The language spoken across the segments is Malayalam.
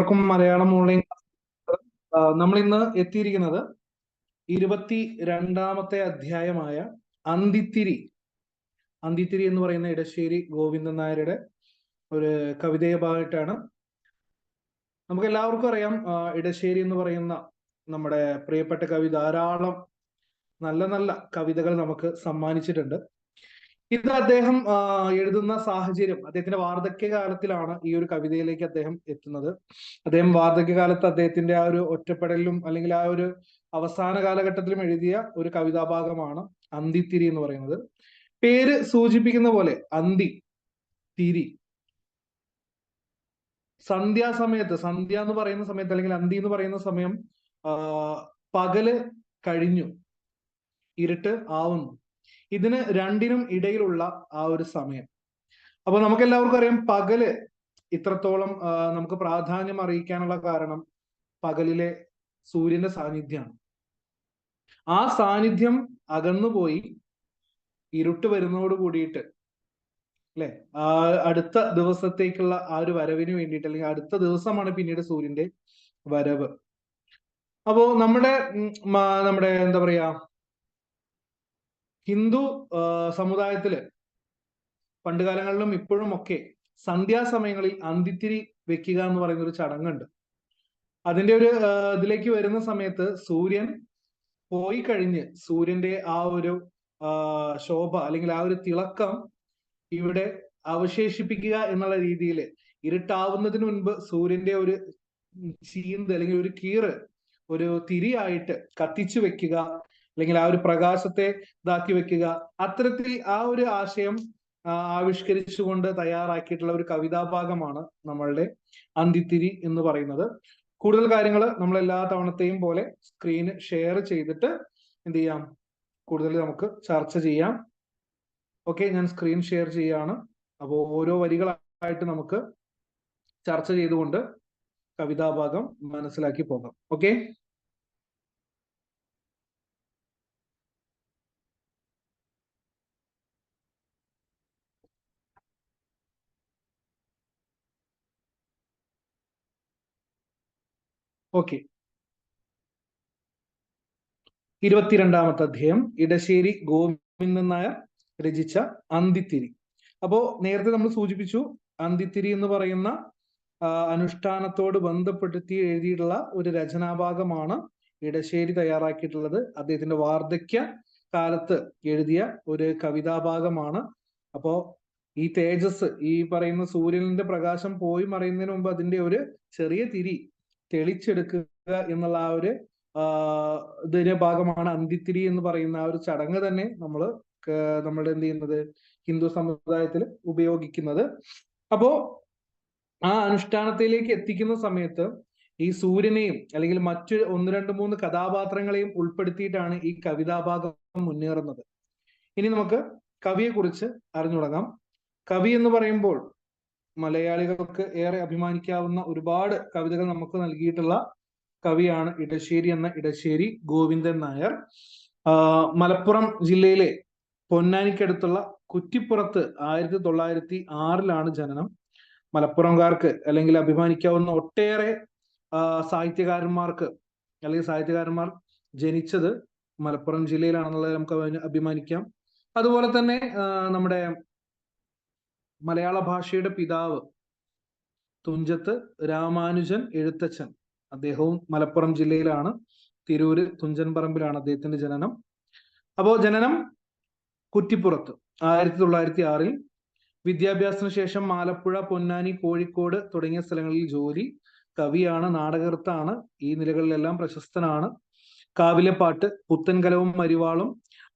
എല്ലാവർക്കും മലയാളം ഓൺലൈൻ നമ്മൾ ഇന്ന് എത്തിയിരിക്കുന്നത് 22ാമത്തെ അധ്യായമായ അന്തിത്തിരി അന്തിത്തിരി എന്ന് പറയുന്ന ഇടശ്ശേരി ഗോവിന്ദൻ നായരുടെ ഒരു കവിതയുമായിട്ടാണ്. നമുക്ക് എല്ലാവർക്കും അറിയാം, ഇടശ്ശേരി എന്ന് പറയുന്ന നമ്മുടെ പ്രിയപ്പെട്ട കവി ധാരാളം നല്ല നല്ല കവിതകൾ നമുക്ക് സമ്മാനിച്ചിട്ടുണ്ട്. ഇത് അദ്ദേഹം എഴുതുന്ന സാഹചര്യം, അദ്ദേഹത്തിന്റെ വാർദ്ധക്യകാലത്തിലാണ് ഈ ഒരു കവിതയിലേക്ക് അദ്ദേഹം എത്തുന്നത്. അദ്ദേഹം വാർദ്ധക്യകാലത്ത് അദ്ദേഹത്തിന്റെ ആ ഒരു ഒറ്റപ്പെടലിലും അല്ലെങ്കിൽ ആ ഒരു അവസാന കാലഘട്ടത്തിലും എഴുതിയ ഒരു കവിതാഭാഗമാണ് അന്തിത്തിരി എന്ന് പറയുന്നത്. പേര് സൂചിപ്പിക്കുന്ന പോലെ അന്തി, തിരി, സന്ധ്യാസമയത്ത്, സന്ധ്യ എന്ന് പറയുന്ന സമയത്ത് അല്ലെങ്കിൽ അന്തി എന്ന് പറയുന്ന സമയം പകല് കഴിഞ്ഞു, ഇരുട്ട് ആവുന്നു. ഇതിന് രണ്ടിനും ഇടയിലുള്ള ആ ഒരു സമയം. അപ്പൊ നമുക്ക് എല്ലാവർക്കും അറിയാം, പകല് ഇത്രത്തോളം നമുക്ക് പ്രാധാന്യം അറിയിക്കാനുള്ള കാരണം പകലിലെ സൂര്യന്റെ സാന്നിധ്യമാണ്. ആ സാന്നിധ്യം അകന്നുപോയി ഇരുട്ട് വരുന്നതോട് കൂടിയിട്ട് അല്ലെ, അടുത്ത ദിവസത്തേക്കുള്ള ആ ഒരു വരവിന് വേണ്ടിയിട്ട്, അല്ലെങ്കിൽ അടുത്ത ദിവസമാണ് പിന്നീട് സൂര്യന്റെ വരവ്. അപ്പോ നമ്മുടെ എന്താ പറയാ, ഹിന്ദു സമുദായത്തില് പണ്ടുകാലങ്ങളിലും ഇപ്പോഴും ഒക്കെ സന്ധ്യാസമയങ്ങളിൽ അന്തിത്തിരി വെക്കുക എന്ന് പറയുന്ന ഒരു ചടങ്ങുണ്ട്. അതിന്റെ ഒരു ഇതിലേക്ക് വരുന്ന സമയത്ത് സൂര്യൻ പോയി കഴിഞ്ഞ് സൂര്യന്റെ ആ ഒരു ശോഭ അല്ലെങ്കിൽ ആ ഒരു തിളക്കം ഇവിടെ അവശേഷിപ്പിക്കുക എന്നുള്ള രീതിയിൽ ഇരുട്ടാവുന്നതിന് മുൻപ് സൂര്യന്റെ ഒരു ചീന്ത് അല്ലെങ്കിൽ ഒരു കീറ് ഒരു തിരിയായിട്ട് കത്തിച്ചു വെക്കുക, അല്ലെങ്കിൽ ആ ഒരു പ്രകാശത്തെ ഇതാക്കി വെക്കുക. അത്തരത്തിൽ ആ ഒരു ആശയം ആവിഷ്കരിച്ചുകൊണ്ട് തയ്യാറാക്കിയിട്ടുള്ള ഒരു കവിതാഭാഗമാണ് നമ്മളുടെ അന്തിത്തിരി എന്ന് പറയുന്നത്. കൂടുതൽ കാര്യങ്ങൾ നമ്മൾ എല്ലാ തവണത്തെയും പോലെ സ്ക്രീന് ഷെയർ ചെയ്തിട്ട് എന്ത് ചെയ്യാം, കൂടുതൽ നമുക്ക് ചർച്ച ചെയ്യാം. ഓക്കെ, ഞാൻ സ്ക്രീൻ ഷെയർ ചെയ്യാണ്. അപ്പോൾ ഓരോ വരികളായിട്ട് നമുക്ക് ചർച്ച ചെയ്തുകൊണ്ട് കവിതാഭാഗം മനസ്സിലാക്കി പോകാം. Okay, okay. 22ാമത്തെ അധ്യായം ഇടശ്ശേരി ഗോവിന്ദൻ നായർ രചിച്ച അന്തിത്തിരി. അപ്പോ നേരത്തെ നമ്മൾ സൂചിപ്പിച്ചു, അന്തിത്തിരി എന്ന് പറയുന്ന അനുഷ്ഠാനത്തോട് ബന്ധപ്പെടുത്തി എഴുതിയിട്ടുള്ള ഒരു രചനാഭാഗമാണ് ഇടശ്ശേരി തയ്യാറാക്കിയിട്ടുള്ളത്. അദ്ദേഹത്തിന്റെ വാർദ്ധക്യ കാലത്ത് എഴുതിയ ഒരു കവിതാഭാഗമാണ്. അപ്പോ ഈ തേജസ്, ഈ പറയുന്ന സൂര്യന്റെ പ്രകാശം പോയി മറയുന്നതിന് മുമ്പ് അതിന്റെ ഒരു ചെറിയ തിരി തെളിച്ചെടുക്കുക എന്നുള്ള ആ ഒരു ഇതിന്റെ ഭാഗമാണ് അന്തിത്തിരി എന്ന് പറയുന്ന ആ ഒരു ചടങ്ങ് തന്നെ നമ്മൾ എന്ത് ചെയ്യുന്നത്, ഹിന്ദു സമുദായത്തിൽ ഉപയോഗിക്കുന്നത്. അപ്പോ ആ അനുഷ്ഠാനത്തിലേക്ക് എത്തിക്കുന്ന സമയത്ത് ഈ സൂര്യനെയും അല്ലെങ്കിൽ മറ്റു 1, 2, 3 കഥാപാത്രങ്ങളെയും ഉൾപ്പെടുത്തിയിട്ടാണ് ഈ കവിതാഭാഗം മുന്നേറുന്നത്. ഇനി നമുക്ക് കവിയെ കുറിച്ച് അറിഞ്ഞു തുടങ്ങാം. കവി എന്ന് പറയുമ്പോൾ മലയാളികൾക്ക് ഏറെ അഭിമാനിക്കാവുന്ന ഒരുപാട് കവിതകൾ നമുക്ക് നൽകിയിട്ടുള്ള കവിയാണ് ഇടശ്ശേരി ഗോവിന്ദൻ നായർ. മലപ്പുറം ജില്ലയിലെ പൊന്നാനിക്കടുത്തുള്ള കുറ്റിപ്പുറത്ത് 1906 ജനനം. മലപ്പുറംകാർക്ക് അല്ലെങ്കിൽ അഭിമാനിക്കാവുന്ന ഒട്ടേറെ സാഹിത്യകാരന്മാർ ജനിച്ചത് മലപ്പുറം ജില്ലയിലാണെന്നുള്ളത് നമുക്ക് അഭിമാനിക്കാം. അതുപോലെ തന്നെ നമ്മുടെ മലയാള ഭാഷയുടെ പിതാവ് തുഞ്ചത്ത് രാമാനുജൻ എഴുത്തച്ഛൻ, അദ്ദേഹവും മലപ്പുറം ജില്ലയിലാണ്, തിരൂര് തുഞ്ചൻ പറമ്പിലാണ് അദ്ദേഹത്തിന്റെ ജനനം. അപ്പോ ജനനം കുറ്റിപ്പുറത്ത് 1906. വിദ്യാഭ്യാസത്തിന് ശേഷം ആലപ്പുഴ, പൊന്നാനി, കോഴിക്കോട് തുടങ്ങിയ സ്ഥലങ്ങളിൽ ജോലി. കവിയാണ്, നാടകകൃത്താണ്, ഈ നിലകളിലെല്ലാം പ്രശസ്തനാണ്. കാവിലെപ്പാട്ട്, പുത്തൻകലവും മരിവാളും,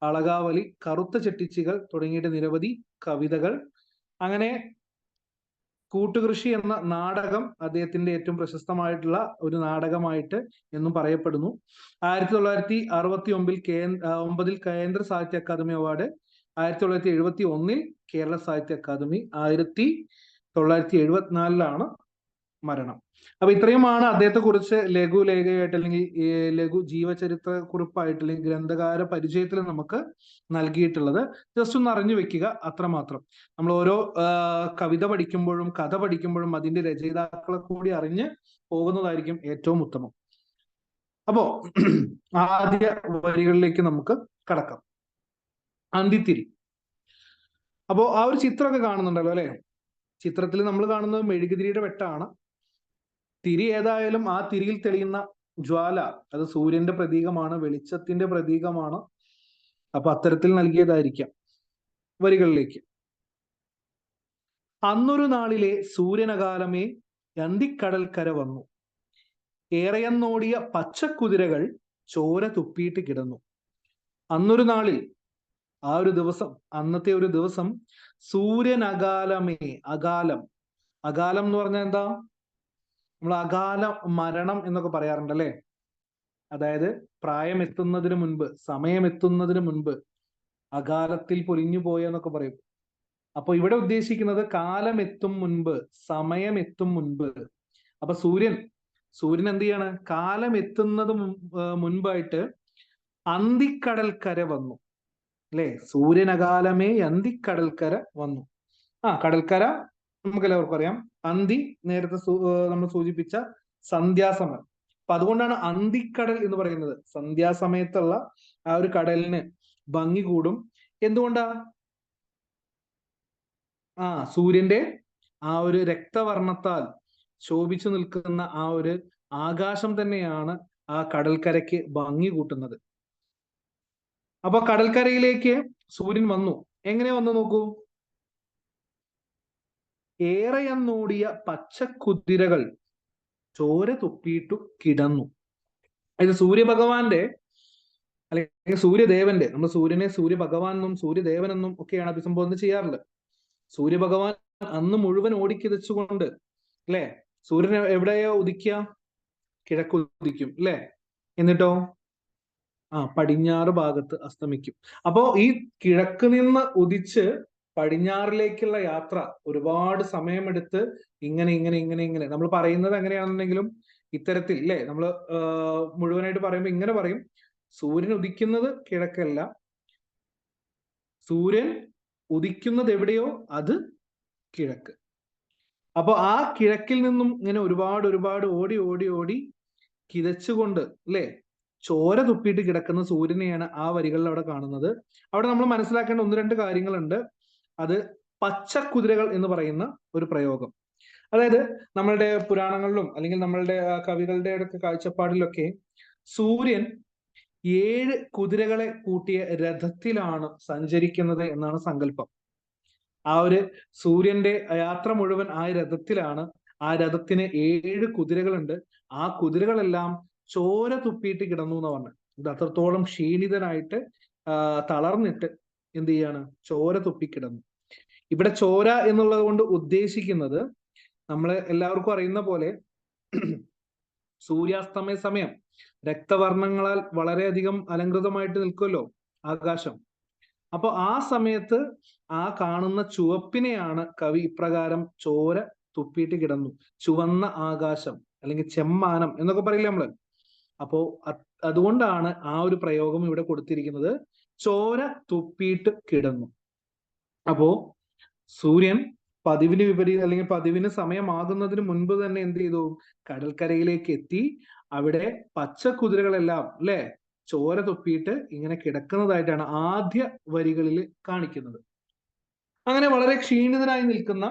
അളകാവലി, കറുത്ത ചെട്ടിച്ചികൾ തുടങ്ങിയിട്ട് നിരവധി കവിതകൾ. അങ്ങനെ കൂട്ടുകൃഷി എന്ന നാടകം അദ്ദേഹത്തിന്റെ ഏറ്റവും പ്രശസ്തമായിട്ടുള്ള ഒരു നാടകമായിട്ട് എന്നും പറയപ്പെടുന്നു. 1969 കേന്ദ്ര സാഹിത്യ അക്കാദമി അവാർഡ്, 1971 കേരള സാഹിത്യ അക്കാദമി, 1974 മരണം. അപ്പൊ ഇത്രയുമാണ് അദ്ദേഹത്തെ കുറിച്ച് ലഘുലേഖയായിട്ട് അല്ലെങ്കിൽ ലഘു ജീവചരിത്ര കുറിപ്പായിട്ട് അല്ലെങ്കിൽ ഗ്രന്ഥകാര പരിചയത്തിൽ നമുക്ക് നൽകിയിട്ടുള്ളത്. ജസ്റ്റ് ഒന്ന് അറിഞ്ഞു വെക്കുക, അത്രമാത്രം. നമ്മൾ ഓരോ കവിത പഠിക്കുമ്പോഴും കഥ പഠിക്കുമ്പോഴും അതിന്റെ രചയിതാക്കളെ കൂടി അറിഞ്ഞ് പോകുന്നതായിരിക്കും ഏറ്റവും ഉത്തമം. അപ്പോ ആദ്യ വരികളിലേക്ക് നമുക്ക് കടക്കാം. അന്തിത്തിരി. അപ്പോ ആ ഒരു ചിത്രമൊക്കെ കാണുന്നുണ്ടല്ലോ അല്ലെ? ചിത്രത്തിൽ നമ്മൾ കാണുന്നത് മെഴുകുതിരിയുടെ വെട്ടാണ്. തിരി ഏതായാലും ആ തിരിയിൽ തെളിയുന്ന ജ്വാല അത് സൂര്യന്റെ പ്രതീകമാണ്, വെളിച്ചത്തിന്റെ പ്രതീകമാണ്. അപ്പൊ അത്തരത്തിൽ നൽകിയതായിരിക്കാം. വരികളിലേക്ക്. അന്നൊരു നാളിലെ സൂര്യനകാലമേ അന്തിക്കടൽക്കര വന്നു, ഏറെയെന്നോടിയ പച്ചക്കുതിരകൾ ചോര തുപ്പിയിട്ട് കിടന്നു. അന്നൊരു നാളിൽ, ആ ഒരു ദിവസം, അന്നത്തെ ഒരു ദിവസം, സൂര്യനകാലമേ, അകാലം. അകാലം എന്ന് പറഞ്ഞാൽ എന്താ? നമ്മൾ അകാല മരണം എന്നൊക്കെ പറയാറുണ്ട് അല്ലെ? അതായത് പ്രായം എത്തുന്നതിന് മുൻപ്, സമയം എത്തുന്നതിന് മുൻപ് അകാലത്തിൽ പൊലിഞ്ഞു പോയ എന്നൊക്കെ പറയും. അപ്പൊ ഇവിടെ ഉദ്ദേശിക്കുന്നത് കാലം എത്തും മുൻപ്, സമയം എത്തും മുൻപ്. അപ്പൊ സൂര്യൻ എന്ത് ചെയ്യാണ്? കാലം എത്തുന്നത് മുൻപായിട്ട് അന്തിക്കടൽക്കര വന്നു അല്ലെ? സൂര്യനകാലമേ അന്തിക്കടൽക്കര വന്നു. കടൽക്കര നമുക്ക് എല്ലാവർക്കും അറിയാം. അന്തി നേരത്തെ നമ്മൾ സൂചിപ്പിച്ച സന്ധ്യാസമയം. അപ്പൊ അതുകൊണ്ടാണ് അന്തിക്കടൽ എന്ന് പറയുന്നത്. സന്ധ്യാസമയത്തുള്ള ആ ഒരു കടലിന് ഭംഗി കൂടും. എന്തുകൊണ്ടാ? സൂര്യന്റെ ആ ഒരു രക്തവർണ്ണത്താൽ ശോഭിച്ചു നിൽക്കുന്ന ആ ഒരു ആകാശം തന്നെയാണ് ആ കടൽക്കരയ്ക്ക് ഭംഗി കൂട്ടുന്നത്. അപ്പൊ കടൽക്കരയിലേക്ക് സൂര്യൻ വന്നു. എങ്ങനെ വന്നു നോക്കൂ. ഏറെയെന്നോടിയ പച്ചക്കുതിരകൾ ചോര തുപ്പിയിട്ടു കിടന്നു. ഇത് സൂര്യഭഗവാന്റെ അല്ലെങ്കിൽ സൂര്യദേവന്റെ, നമ്മൾ സൂര്യനെ സൂര്യഭഗവാൻ എന്നും സൂര്യദേവനെന്നും ഒക്കെയാണ് അഭിസംബോധന ചെയ്യാറുള്ളത്. സൂര്യഭഗവാൻ അന്ന് മുഴുവൻ ഓടിക്കിതച്ചുകൊണ്ട് അല്ലെ? സൂര്യൻ എവിടെയോ ഉദിക്കുക? കിഴക്ക് ഉദിക്കും അല്ലെ? എന്നിട്ടോ പടിഞ്ഞാറ് ഭാഗത്ത് അസ്തമിക്കും. അപ്പോ ഈ കിഴക്ക് നിന്ന് ഉദിച്ച് പടിഞ്ഞാറിലേക്കുള്ള യാത്ര ഒരുപാട് സമയമെടുത്ത് ഇങ്ങനെ നമ്മൾ പറയുന്നത് എങ്ങനെയാണെന്നുണ്ടെങ്കിലും ഇത്തരത്തിൽ അല്ലെ? നമ്മൾ മുഴുവനായിട്ട് പറയുമ്പോൾ ഇങ്ങനെ പറയും, സൂര്യൻ ഉദിക്കുന്നത് കിഴക്കല്ല, സൂര്യൻ ഉദിക്കുന്നത് എവിടെയോ അത് കിഴക്ക്. അപ്പൊ ആ കിഴക്കിൽ നിന്നും ഇങ്ങനെ ഒരുപാട് ഓടി കിതച്ചുകൊണ്ട് അല്ലെ ചോര തുപ്പിയിട്ട് കിടക്കുന്ന സൂര്യനെയാണ് ആ വരികളിൽ അവിടെ കാണുന്നത്. അവിടെ നമ്മൾ മനസ്സിലാക്കേണ്ട ഒന്ന് രണ്ട് കാര്യങ്ങളുണ്ട്. അത് പച്ചക്കുതിരകൾ എന്ന് പറയുന്ന ഒരു പ്രയോഗം. അതായത് നമ്മളുടെ പുരാണങ്ങളിലും അല്ലെങ്കിൽ നമ്മളുടെ കവികളുടെ ഒക്കെ കാഴ്ചപ്പാടിലൊക്കെ സൂര്യൻ 7 കുതിരകളെ കൂട്ടിയ രഥത്തിലാണ് സഞ്ചരിക്കുന്നത് എന്നാണ് സങ്കല്പം. ആ ഒരു സൂര്യന്റെ യാത്ര മുഴുവൻ ആ രഥത്തിലാണ്. ആ രഥത്തിന് 7 കുതിരകളുണ്ട്. ആ കുതിരകളെല്ലാം ചോര തുപ്പിയിട്ട് കിടന്നു എന്ന് പറഞ്ഞു. ഇത് അത്രത്തോളം ക്ഷീണിതനായിട്ട് തളർന്നിട്ട് എന്ത് ചെയ്യാണ്? ചോര തുപ്പിക്കിടന്നു. ഇവിടെ ചോര എന്നുള്ളത് കൊണ്ട് ഉദ്ദേശിക്കുന്നത് നമ്മൾ എല്ലാവർക്കും അറിയുന്ന പോലെ സൂര്യാസ്തമയ സമയം രക്തവർണ്ണങ്ങളാൽ വളരെയധികം അലങ്കൃതമായിട്ട് നിൽക്കുമല്ലോ ആകാശം. അപ്പൊ ആ സമയത്ത് ആ കാണുന്ന ചുവപ്പിനെയാണ് കവി ഇപ്രകാരം ചോര തുപ്പിയിട്ട് കിടന്നു, ചുവന്ന ആകാശം അല്ലെങ്കിൽ ചെമ്മാനം എന്നൊക്കെ പറയില്ലേ നമ്മള്. അപ്പോ അതുകൊണ്ടാണ് ആ ഒരു പ്രയോഗം ഇവിടെ കൊടുത്തിരിക്കുന്നത്, ചോര തുപ്പിയിട്ട് കിടന്നു. അപ്പോ സൂര്യൻ പതിവിന് വിപരീത അല്ലെങ്കിൽ പതിവിന് സമയമാകുന്നതിന് മുൻപ് തന്നെ എന്ത് ചെയ്തു? കടൽക്കരയിലേക്ക് എത്തി. അവിടെ പച്ചക്കുതിരകളെല്ലാം അല്ലെ ചോര തുപ്പിയിട്ട് ഇങ്ങനെ കിടക്കുന്നതായിട്ടാണ് ആദ്യ വരികളിൽ കാണിക്കുന്നത്. അങ്ങനെ വളരെ ക്ഷീണിതനായി നിൽക്കുന്ന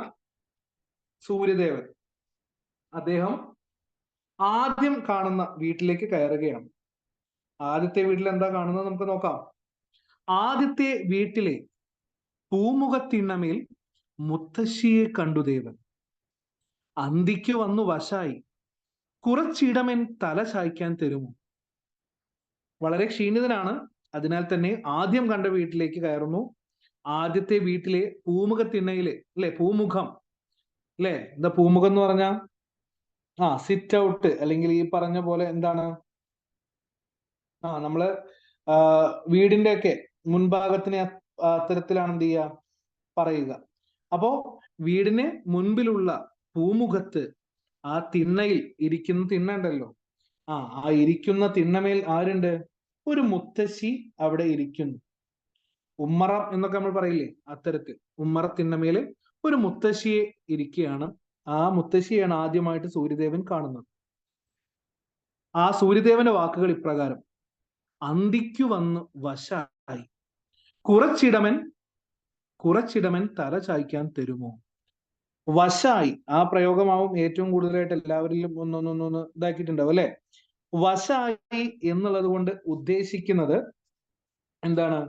സൂര്യദേവൻ അദ്ദേഹം ആദ്യം കാണുന്ന വീട്ടിലേക്ക് കയറുകയാണ്. ആദ്യത്തെ വീട്ടിൽ എന്താ കാണുന്നത് നമുക്ക് നോക്കാം. ആദ്യത്തെ വീട്ടിലെ പൂമുഖത്തിണ്ണമേൽ മുത്തശ്ശിയെ കണ്ടു ദേവൻ. അന്തിക്ക് വന്നു വശായി, കുറച്ചിടമെൻ തല ചായ്ക്കാൻ തരുമോ. വളരെ ക്ഷീണിതനാണ്. അതിനാൽ തന്നെ ആദ്യം കണ്ട വീട്ടിലേക്ക് കയറുന്നു. ആദ്യത്തെ വീട്ടിലെ പൂമുഖത്തിണ്ണയില് അല്ലെ, പൂമുഖം അല്ലെ, എന്താ പൂമുഖം എന്ന് പറഞ്ഞ സിറ്റ് ഔട്ട് അല്ലെങ്കിൽ ഈ പറഞ്ഞ പോലെ എന്താണ് നമ്മള് വീടിന്റെ ഒക്കെ മുൻഭാഗത്തിനെ അത്തരത്തിലാണ് എന്ത് ചെയ്യുക പറയുക. അപ്പോ വീടിന് മുൻപിലുള്ള പൂമുഖത്ത് ആ തിണ്ണയിൽ ഇരിക്കുന്ന തിണ്ണ ഉണ്ടല്ലോ, ആ ഇരിക്കുന്ന തിണ്ണമേൽ ആരുണ്ട്? ഒരു മുത്തശ്ശി അവിടെ ഇരിക്കുന്നു. ഉമ്മറ എന്നൊക്കെ നമ്മൾ പറയില്ലേ, അത്തരത്തിൽ ഉമ്മറ തിണ്ണമേല് ഒരു മുത്തശ്ശിയെ ഇരിക്കുകയാണ്. ആ മുത്തശ്ശിയാണ് ആദ്യമായിട്ട് സൂര്യദേവൻ കാണുന്നത്. ആ സൂര്യദേവന്റെ വാക്കുകൾ ഇപ്രകാരം: അന്തിക്കു വന്ന് വശായി കുറച്ചിടമൻ തല ചായ്ക്കാൻ തരുമോ. വശായി, ആ പ്രയോഗമാവും ഏറ്റവും കൂടുതലായിട്ട് എല്ലാവരിലും ഒന്നൊന്നൊന്നൊന്ന് ഇതാക്കിയിട്ടുണ്ടാവും അല്ലെ. വശായി എന്നുള്ളത് കൊണ്ട് ഉദ്ദേശിക്കുന്നത് എന്താണ്?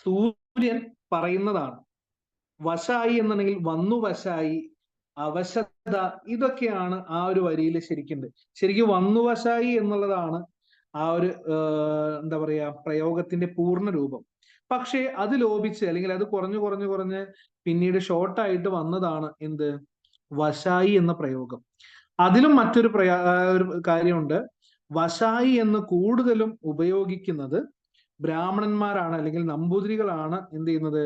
സൂര്യൻ പറയുന്നതാണ്. വശായി എന്നുണ്ടെങ്കിൽ വന്നു വശായി, അവശത, ഇതൊക്കെയാണ് ആ ഒരു വരിയിൽ ശരിക്കും വന്നു വശായി എന്നുള്ളതാണ് ആ ഒരു എന്താ പറയാ പ്രയോഗത്തിന്റെ പൂർണ്ണ രൂപം. പക്ഷേ അത് ലോപിച്ച് അല്ലെങ്കിൽ അത് കുറഞ്ഞ് പിന്നീട് ഷോർട്ടായിട്ട് വന്നതാണ് എന്ത്? വശായി എന്ന പ്രയോഗം. അതിലും മറ്റൊരു ഒരു കാര്യമുണ്ട്. വശായി എന്ന് കൂടുതലും ഉപയോഗിക്കുന്നത് ബ്രാഹ്മണന്മാരാണ്, അല്ലെങ്കിൽ നമ്പൂതിരികളാണ് എന്ത് ചെയ്യുന്നത്?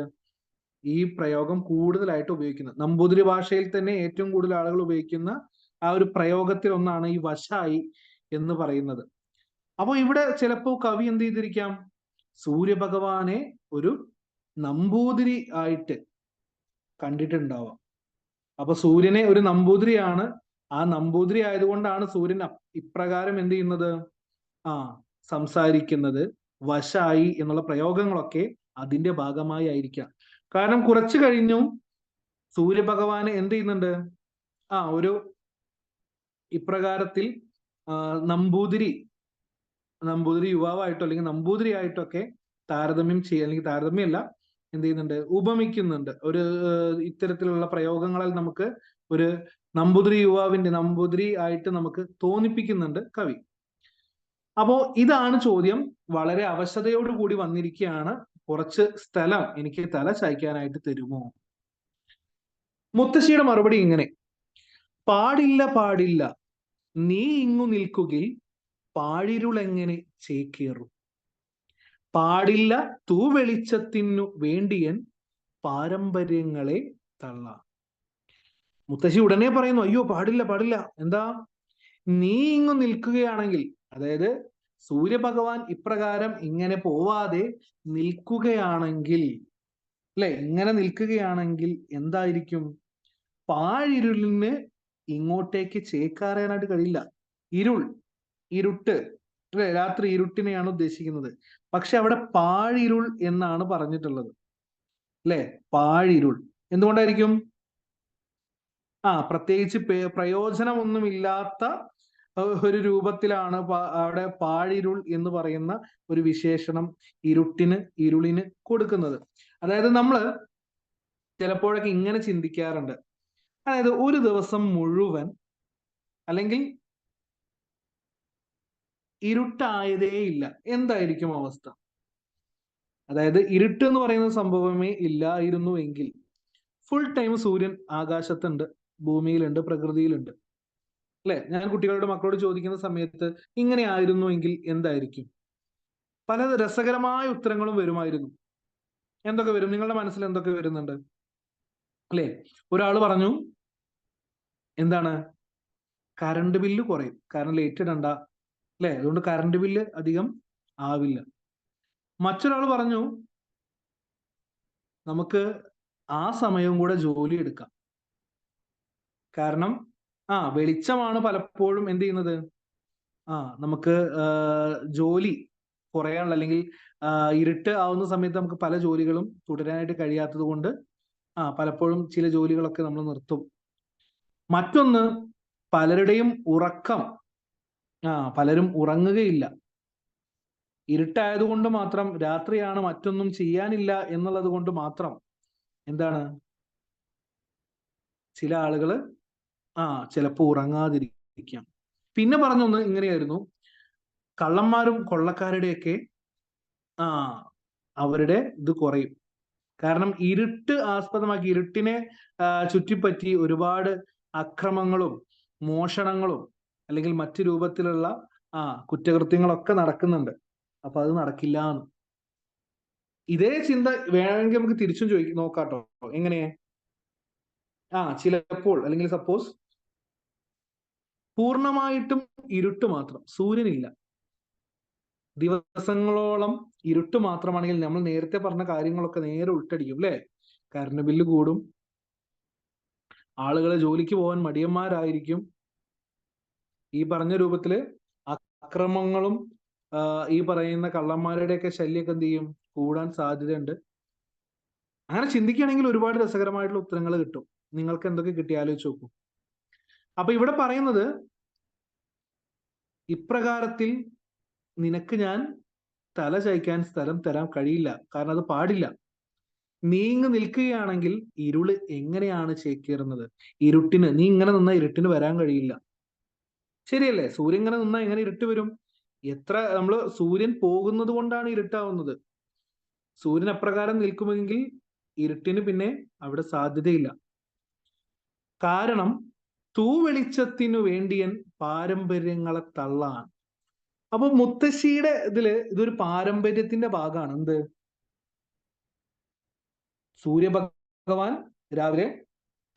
ഈ പ്രയോഗം കൂടുതലായിട്ട് ഉപയോഗിക്കുന്നത്. നമ്പൂതിരി ഭാഷയിൽ തന്നെ ഏറ്റവും കൂടുതൽ ആളുകൾ ഉപയോഗിക്കുന്ന ആ ഒരു പ്രയോഗത്തിൽ ഒന്നാണ് ഈ വശായി എന്ന് പറയുന്നത്. അപ്പൊ ഇവിടെ ചിലപ്പോ കവി എന്ത് ചെയ്തിരിക്കാം? സൂര്യഭഗവാനെ ഒരു നമ്പൂതിരി ആയിട്ട് കണ്ടിട്ടുണ്ടാവാം. അപ്പൊ സൂര്യനെ ഒരു നമ്പൂതിരിയാണ്, ആ നമ്പൂതിരി ആയതുകൊണ്ടാണ് സൂര്യൻ ഇപ്രകാരം എന്ത് ചെയ്യുന്നത്? സംസാരിക്കുന്നത്. വശായി എന്നുള്ള പ്രയോഗങ്ങളൊക്കെ അതിന്റെ ഭാഗമായി ആയിരിക്കാം. കാരണം കുറച്ചു കഴിഞ്ഞു സൂര്യഭഗവാന് എന്ത് ചെയ്യുന്നുണ്ട്? ഒരു ഇപ്രകാരത്തിൽ നമ്പൂതിരി യുവാവായിട്ടോ അല്ലെങ്കിൽ നമ്പൂതിരി ആയിട്ടൊക്കെ താരതമ്യം അല്ലെങ്കിൽ താരതമ്യമല്ല, എന്ത് ചെയ്യുന്നുണ്ട്? ഉപമിക്കുന്നുണ്ട്. ഒരു ഇത്തരത്തിലുള്ള പ്രയോഗങ്ങളിൽ നമുക്ക് ഒരു നമ്പൂതിരി ആയിട്ട് നമുക്ക് തോന്നിപ്പിക്കുന്നുണ്ട് കവി. അപ്പോ ഇതാണ് ചോദ്യം. വളരെ അവശതയോടുകൂടി വന്നിരിക്കുകയാണ്. കുറച്ച് സ്ഥലം എനിക്ക് തല ചായ്ക്കാനായിട്ട് തരുമോ? മുത്തശ്ശിയുടെ മറുപടി ഇങ്ങനെ: പാടില്ല നീ ഇങ്ങു നിൽക്കുകിൽ പാഴിരുളെങ്ങനെ ചേക്കേറും. പാടില്ല തൂവെളിച്ചത്തിനു വേണ്ടിയൻ പാരമ്പര്യങ്ങളെ തള്ളാം. മുത്തശ്ശി ഉടനെ പറയുന്നു, അയ്യോ പാടില്ല. എന്താ? നീ ഇങ്ങു നിൽക്കുകയാണെങ്കിൽ, അതായത് സൂര്യഭഗവാൻ ഇപ്രകാരം ഇങ്ങനെ പോവാതെ നിൽക്കുകയാണെങ്കിൽ, അല്ലെ, ഇങ്ങനെ നിൽക്കുകയാണെങ്കിൽ എന്തായിരിക്കും? പാഴിരുളിന് ഇങ്ങോട്ടേക്ക് ചേക്കാറാനായിട്ട് കഴിയില്ല. ഇരുട്ട്, അല്ലെ, രാത്രി ഇരുട്ടിനെയാണ് ഉദ്ദേശിക്കുന്നത്. പക്ഷെ അവിടെ പാഴിരുൾ എന്നാണ് പറഞ്ഞിട്ടുള്ളത്, അല്ലെ? പാഴിരുൾ എന്തുകൊണ്ടായിരിക്കും? പ്രത്യേകിച്ച് പ്രയോജനമൊന്നുമില്ലാത്ത ഒരു രൂപത്തിലാണ് അവിടെ പാഴിരുൾ എന്ന് പറയുന്ന ഒരു വിശേഷണം ഇരുളിന് കൊടുക്കുന്നത്. അതായത് നമ്മൾ ചിലപ്പോഴൊക്കെ ഇങ്ങനെ ചിന്തിക്കാറുണ്ട്. അതായത് ഒരു ദിവസം മുഴുവൻ അല്ലെങ്കിൽ ഇരുട്ടായതേ ഇല്ല, എന്തായിരിക്കും അവസ്ഥ? അതായത് ഇരുട്ട് എന്ന് പറയുന്ന സംഭവമേ ഇല്ലായിരുന്നു എങ്കിൽ ഫുൾ ടൈം സൂര്യൻ ആകാശത്തുണ്ട്, ഭൂമിയിലുണ്ട്, പ്രകൃതിയിലുണ്ട്, അല്ലെ? ഞാൻ മക്കളോട് ചോദിക്കുന്ന സമയത്ത് ഇങ്ങനെ ആയിരുന്നു എങ്കിൽ എന്തായിരിക്കും? പല രസകരമായ ഉത്തരങ്ങളും വരുമായിരുന്നു. എന്തൊക്കെ വരും? നിങ്ങളുടെ മനസ്സിൽ എന്തൊക്കെ വരുന്നുണ്ട്? അല്ലെ, ഒരാൾ പറഞ്ഞു എന്താണ്? കറണ്ട് ബില്ല് കുറയും, കാരണം ലേറ്റ് ഇടണ്ട, അല്ലെ, അതുകൊണ്ട് കറണ്ട് ബില്ല് അധികം ആവില്ല. മറ്റൊരാൾ പറഞ്ഞു നമുക്ക് ആ സമയവും കൂടെ ജോലി എടുക്കാം, കാരണം വെളിച്ചമാണ് പലപ്പോഴും എന്ത് ചെയ്യുന്നത്? നമുക്ക് ജോലി കുറയാനുള്ള, അല്ലെങ്കിൽ ഇരുട്ട് ആവുന്ന സമയത്ത് നമുക്ക് പല ജോലികളും തുടരാനായിട്ട് കഴിയാത്തത് കൊണ്ട് പലപ്പോഴും ചില ജോലികളൊക്കെ നമ്മൾ നിർത്തും. മറ്റൊന്ന്, പലരുടെയും ഉറക്കം, പലരും ഉറങ്ങുകയില്ല. ഇരുട്ടായതുകൊണ്ട് മാത്രം, രാത്രിയാണ്, മറ്റൊന്നും ചെയ്യാനില്ല എന്നുള്ളത് കൊണ്ട് മാത്രം എന്താണ്? ചില ആളുകള് ചിലപ്പോ ഉറങ്ങാതിരിക്കാം. പിന്നെ പറഞ്ഞൊന്ന് ഇങ്ങനെയായിരുന്നു: കള്ളന്മാരും കൊള്ളക്കാരുടെയൊക്കെ അവരുടെ ഇത് കുറയും, കാരണം ഇരുട്ട് ആസ്പദമാക്കി, ഇരുട്ടിനെ ചുറ്റിപ്പറ്റി ഒരുപാട് അക്രമങ്ങളും മോഷണങ്ങളും അല്ലെങ്കിൽ മറ്റു രൂപത്തിലുള്ള കുറ്റകൃത്യങ്ങളൊക്കെ നടക്കുന്നുണ്ട്. അപ്പൊ അത് നടക്കില്ല എന്ന്. ഇതേ ചിന്ത വേണമെങ്കിൽ നമുക്ക് തിരിച്ചും നോക്കാട്ടോ. എങ്ങനെ? ചിലപ്പോൾ, അല്ലെങ്കിൽ സപ്പോസ് പൂർണ്ണമായിട്ടും ഇരുട്ട് മാത്രം, സൂര്യനില്ല, ദിവസങ്ങളോളം ഇരുട്ട് മാത്രമാണെങ്കിൽ നമ്മൾ നേരത്തെ പറഞ്ഞ കാര്യങ്ങളൊക്കെ നേരെ ഉൾട്ടടിക്കും അല്ലെ? കറണ്ട് ബില്ല് കൂടും, ആളുകൾ ജോലിക്ക് പോകാൻ മടിയന്മാരായിരിക്കും, ഈ പറഞ്ഞ രൂപത്തില് അക്രമങ്ങളും ഈ പറയുന്ന കള്ളന്മാരുടെയൊക്കെ ശല്യമൊക്കെ എന്ത് ചെയ്യും, കൂടാൻ സാധ്യതയുണ്ട്. അങ്ങനെ ചിന്തിക്കുകയാണെങ്കിൽ ഒരുപാട് രസകരമായിട്ടുള്ള ഉത്തരങ്ങൾ കിട്ടും. നിങ്ങൾക്ക് എന്തൊക്കെ കിട്ടി ആലോചിച്ച് നോക്കൂ. അപ്പൊ ഇവിടെ പറയുന്നത്, ഇപ്രകാരത്തിൽ നിനക്ക് ഞാൻ തല ചായ്ക്കാൻ സ്ഥലം തരാൻ കഴിയില്ല, കാരണം അത് പാടില്ല. നീങ്ങി നിൽക്കുകയാണെങ്കിൽ ഇരുള് എങ്ങനെയാണ് ചേക്കേറുന്നത്? ഇരുട്ടിന്, നീ ഇങ്ങനെ നിന്ന ഇരുട്ടിന് വരാൻ കഴിയില്ല. ശരിയല്ലേ? സൂര്യൻ ഇങ്ങനെ നിന്നാ എങ്ങനെ ഇരുട്ട് വരും? സൂര്യൻ പോകുന്നത് കൊണ്ടാണ് ഇരുട്ടാവുന്നത്. സൂര്യൻ അപ്രകാരം നിൽക്കുമെങ്കിൽ ഇരുട്ടിന് പിന്നെ അവിടെ സാധ്യതയില്ല. കാരണം തൂവെളിച്ചത്തിനു വേണ്ടിയൻ പാരമ്പര്യങ്ങളെ തള്ളാൻ. അപ്പൊ മുത്തശ്ശിയുടെ ഇതൊരു പാരമ്പര്യത്തിന്റെ ഭാഗമാണ്. എന്ത്? സൂര്യഭഗവാൻ രാവിലെ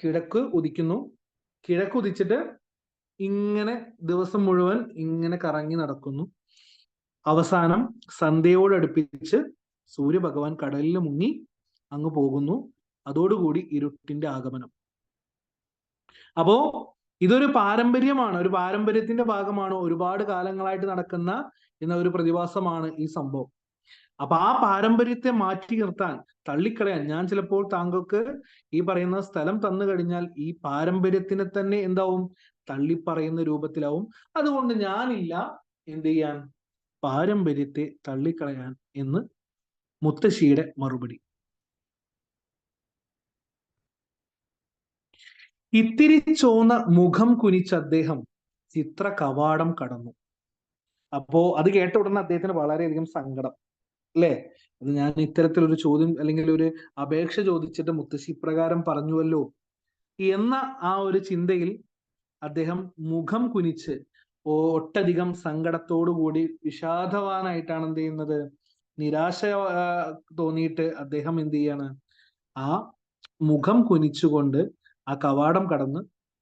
കിഴക്ക് ഉദിക്കുന്നു, കിഴക്കുദിച്ചിട്ട് ഇങ്ങനെ ദിവസം മുഴുവൻ ഇങ്ങനെ കറങ്ങി നടക്കുന്നു. അവസാനം സന്ധ്യയോടടുപ്പിച്ച് സൂര്യഭഗവാൻ കടലിൽ മുങ്ങി അങ്ങ് പോകുന്നു. അതോടുകൂടി ഇരുട്ടിന്റെ ആഗമനം. അപ്പോ ഇതൊരു പാരമ്പര്യമാണ്, ഒരു പാരമ്പര്യത്തിന്റെ ഭാഗമാണ്, ഒരുപാട് കാലങ്ങളായിട്ട് നടക്കുന്ന ഒരു പ്രതിഭാസമാണ് ഈ സംഭവം. അപ്പൊ ആ പാരമ്പര്യത്തെ മാറ്റി നിർത്താൻ, തള്ളിക്കളയാൻ, ഞാൻ ചിലപ്പോൾ താങ്കൾക്ക് ഈ പറയുന്ന സ്ഥലം തന്നു കഴിഞ്ഞാൽ ഈ പാരമ്പര്യത്തിനെ തന്നെ എന്താവും, തള്ളിപ്പറയുന്ന രൂപത്തിലാവും. അതുകൊണ്ട് ഞാനില്ല എന്ത് ചെയ്യാൻ, പാരമ്പര്യത്തെ തള്ളിക്കളയാൻ എന്ന് മുത്തശ്ശിയുടെ മറുപടി. ഇത്തിരി ചോന്ന മുഖം കുനിച്ച അദ്ദേഹം ചിത്ര കവാടം കടന്നു. അപ്പോ അത് കേട്ട ഉടനെ അദ്ദേഹത്തിന് വളരെയധികം സങ്കടം, അല്ലേ? അത് ഞാൻ ഇത്തരത്തിലൊരു ചോദ്യം അല്ലെങ്കിൽ ഒരു അപേക്ഷ ചോദിച്ചിട്ട് മുത്തശ്ശി ഇപ്രകാരം പറഞ്ഞുവല്ലോ എന്ന ആ ഒരു ചിന്തയിൽ അദ്ദേഹം മുഖം കുനിച്ച് ഒട്ടധികം സങ്കടത്തോടു കൂടി വിഷാദവാനായിട്ടാണ് എന്ത് ചെയ്യുന്നത്, നിരാശ തോന്നിയിട്ട് അദ്ദേഹം എന്ത് ചെയ്യാണ്, ആ മുഖം കുനിച്ചുകൊണ്ട് ആ കവാടം കടന്ന്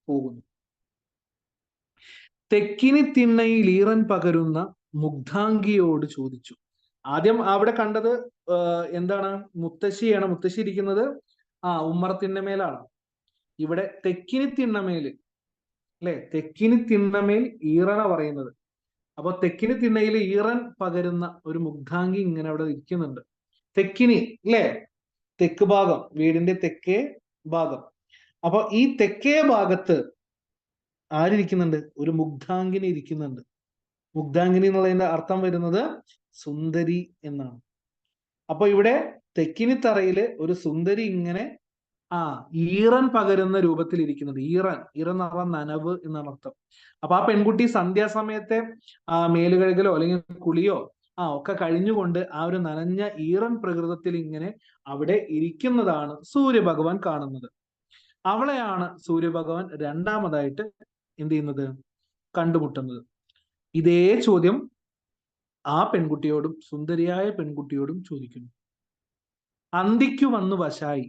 പോകുന്നു. തെക്കിനി തിണ്ണയിൽ ഈറൻ പകരുന്ന മുഗ്ധാംഗിയോട് ചോദിച്ചു. ആദ്യം അവിടെ കണ്ടത് എന്താണ്, മുത്തശ്ശിയാണ്. മുത്തശ്ശി ഇരിക്കുന്നത് ഉമ്മറത്തിണ്ണമേലാണ്. ഇവിടെ തെക്കിനി തിണ്ണമേല്, അല്ലെ? തെക്കിനി തിണ്ണമേൽ ഈറന പറയുന്നത്. അപ്പൊ തെക്കിനി തിണ്ണയിൽ ഈറൻ പകരുന്ന ഒരു മുഗ്ധാംഗി ഇങ്ങനെ അവിടെ ഇരിക്കുന്നുണ്ട്. തെക്കിനി, അല്ലെ? തെക്ക് ഭാഗം, വീടിന്റെ തെക്കേ ഭാഗം. അപ്പൊ ഈ തെക്കേ ഭാഗത്ത് ആരിയ്ക്കുന്നുണ്ട്? ഒരു മുഗ്ധാംഗിനി ഇരിക്കുന്നുണ്ട്. മുഗ്ധാംഗിനി എന്നുള്ളതിന്റെ അർത്ഥം വരുന്നത് സുന്ദരി എന്നാണ്. അപ്പൊ ഇവിടെ തെക്കിനി തറയില് ഒരു സുന്ദരി ഇങ്ങനെ ഈറൻ പകരുന്ന രൂപത്തിൽ ഇരിക്കുന്നുണ്ട്. ഈറൻ എന്ന് പറഞ്ഞാൽ നനവ് എന്നാണ് അർത്ഥം. അപ്പൊ ആ പെൺകുട്ടി സന്ധ്യാസമയത്തെ മേലുകഴുകലോ അല്ലെങ്കിൽ കുളിയോ ഒക്കെ കഴിഞ്ഞുകൊണ്ട് ആ ഒരു നനഞ്ഞ ഈറൻ പ്രകൃതത്തിൽ ഇങ്ങനെ അവിടെ ഇരിക്കുന്നതാണ് സൂര്യഭഗവാൻ കാണുന്നത്. അവളെയാണ് സൂര്യഭഗവാൻ രണ്ടാമതായിട്ട് എന്ത് ചെയ്യുന്നത്, കണ്ടുമുട്ടുന്നത്. ഇതേ ചോദ്യം ആ പെൺകുട്ടിയോടും, സുന്ദരിയായ പെൺകുട്ടിയോടും ചോദിക്കുന്നു. അന്തിക്കു വന്നു വശായി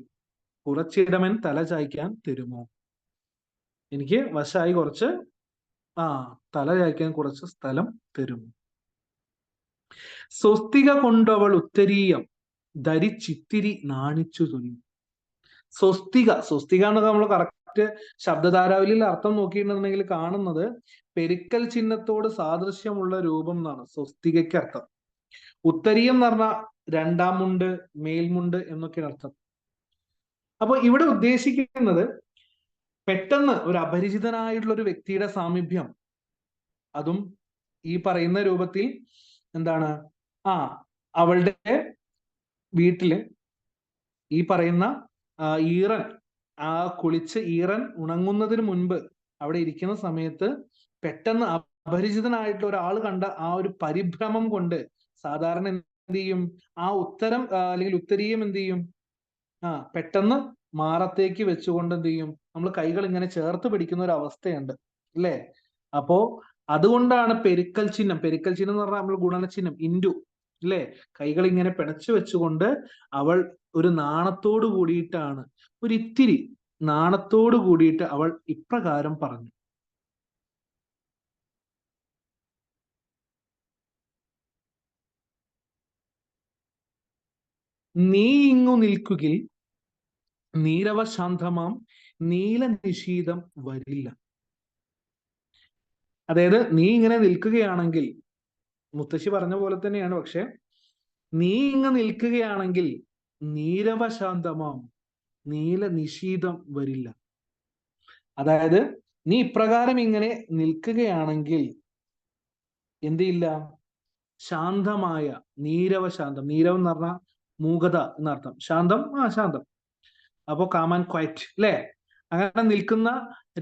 കുറച്ചിടമൻ തല ചായ്ക്കാൻ തരുമോ? എനിക്ക് വശായി കുറച്ച് തല ചായ്ക്കാൻ കുറച്ച് സ്ഥലം തരുമോ? സ്വസ്തിക കൊണ്ടവൾ ഉത്തരീയം ധരിച്ചിത്തിരി നാണിച്ചു തുനി. സ്വസ്തിക എന്നൊക്കെ നമ്മൾ കറക്റ്റ് ശബ്ദധാരാവലിയിൽ അർത്ഥം നോക്കിയിട്ടുണ്ടെങ്കിൽ കാണുന്നത് പെരുക്കൽ ചിഹ്നത്തോട് സാദൃശ്യമുള്ള രൂപം എന്നാണ് സ്വസ്തികയ്ക്ക് അർത്ഥം. ഉത്തരീയം എന്ന് പറഞ്ഞാൽ രണ്ടാം മുണ്ട്, മേൽമുണ്ട് എന്നൊക്കെയാണ് അർത്ഥം. അപ്പൊ ഇവിടെ ഉദ്ദേശിക്കുന്നത് പെട്ടെന്ന് ഒരു അപരിചിതനായിട്ടുള്ള ഒരു വ്യക്തിയുടെ സാമീപ്യം, അതും ഈ പറയുന്ന രൂപത്തിൽ എന്താണ്, അവളുടെ വീട്ടില് ഈ പറയുന്ന ഈറൻ കുളിച്ച് ഈറൻ ഉണങ്ങുന്നതിന് മുൻപ് അവിടെ ഇരിക്കുന്ന സമയത്ത് പെട്ടെന്ന് അപരിചിതനായിട്ടുള്ള ഒരാൾ കണ്ട ആ ഒരു പരിഭ്രമം കൊണ്ട് സാധാരണ എന്ത് ചെയ്യും, ആ ഉത്തരം അല്ലെങ്കിൽ ഉത്തരീയം എന്ത് ചെയ്യും, പെട്ടെന്ന് മാറത്തേക്ക് വെച്ചുകൊണ്ട് എന്ത് ചെയ്യും, നമ്മൾ കൈകൾ ഇങ്ങനെ ചേർത്ത് പിടിക്കുന്ന ഒരു അവസ്ഥയുണ്ട്, അല്ലേ? അപ്പോ അതുകൊണ്ടാണ് പെരുക്കൽ ചിഹ്നം എന്ന് പറഞ്ഞാൽ നമ്മൾ ഗുണനചിഹ്നം ഇൻഡു, അല്ലേ? കൈകൾ ഇങ്ങനെ പിണച്ചു വെച്ചുകൊണ്ട് അവൾ ഒരു നാണത്തോട് കൂടിയിട്ടാണ്, ഒരിത്തിരി നാണത്തോട് കൂടിയിട്ട് അവൾ ഇപ്രകാരം പറഞ്ഞു. നീ ഇങ്ങു നിൽക്കുകിൽ നീരവശാന്തമാം നീല നിശീതം വരില്ല. അതായത് നീ ഇങ്ങനെ നിൽക്കുകയാണെങ്കിൽ, മുത്തശ്ശി പറഞ്ഞ പോലെ തന്നെയാണ്, പക്ഷെ നീ ഇങ്ങ് നിൽക്കുകയാണെങ്കിൽ നീരവശാന്തമാം നീല നിശീതം വരില്ല. അതായത് നീ ഇപ്രകാരം ഇങ്ങനെ നിൽക്കുകയാണെങ്കിൽ എന്തില്ല? ശാന്തമായ, നീരവശാന്തം, നീരവം എന്ന് പറഞ്ഞാൽ മൂകത എന്നർത്ഥം, ശാന്തം, ശാന്തം, അപ്പോ കാം ആൻഡ് ക്വയറ്റ് അല്ലെ? അങ്ങനെ നിൽക്കുന്ന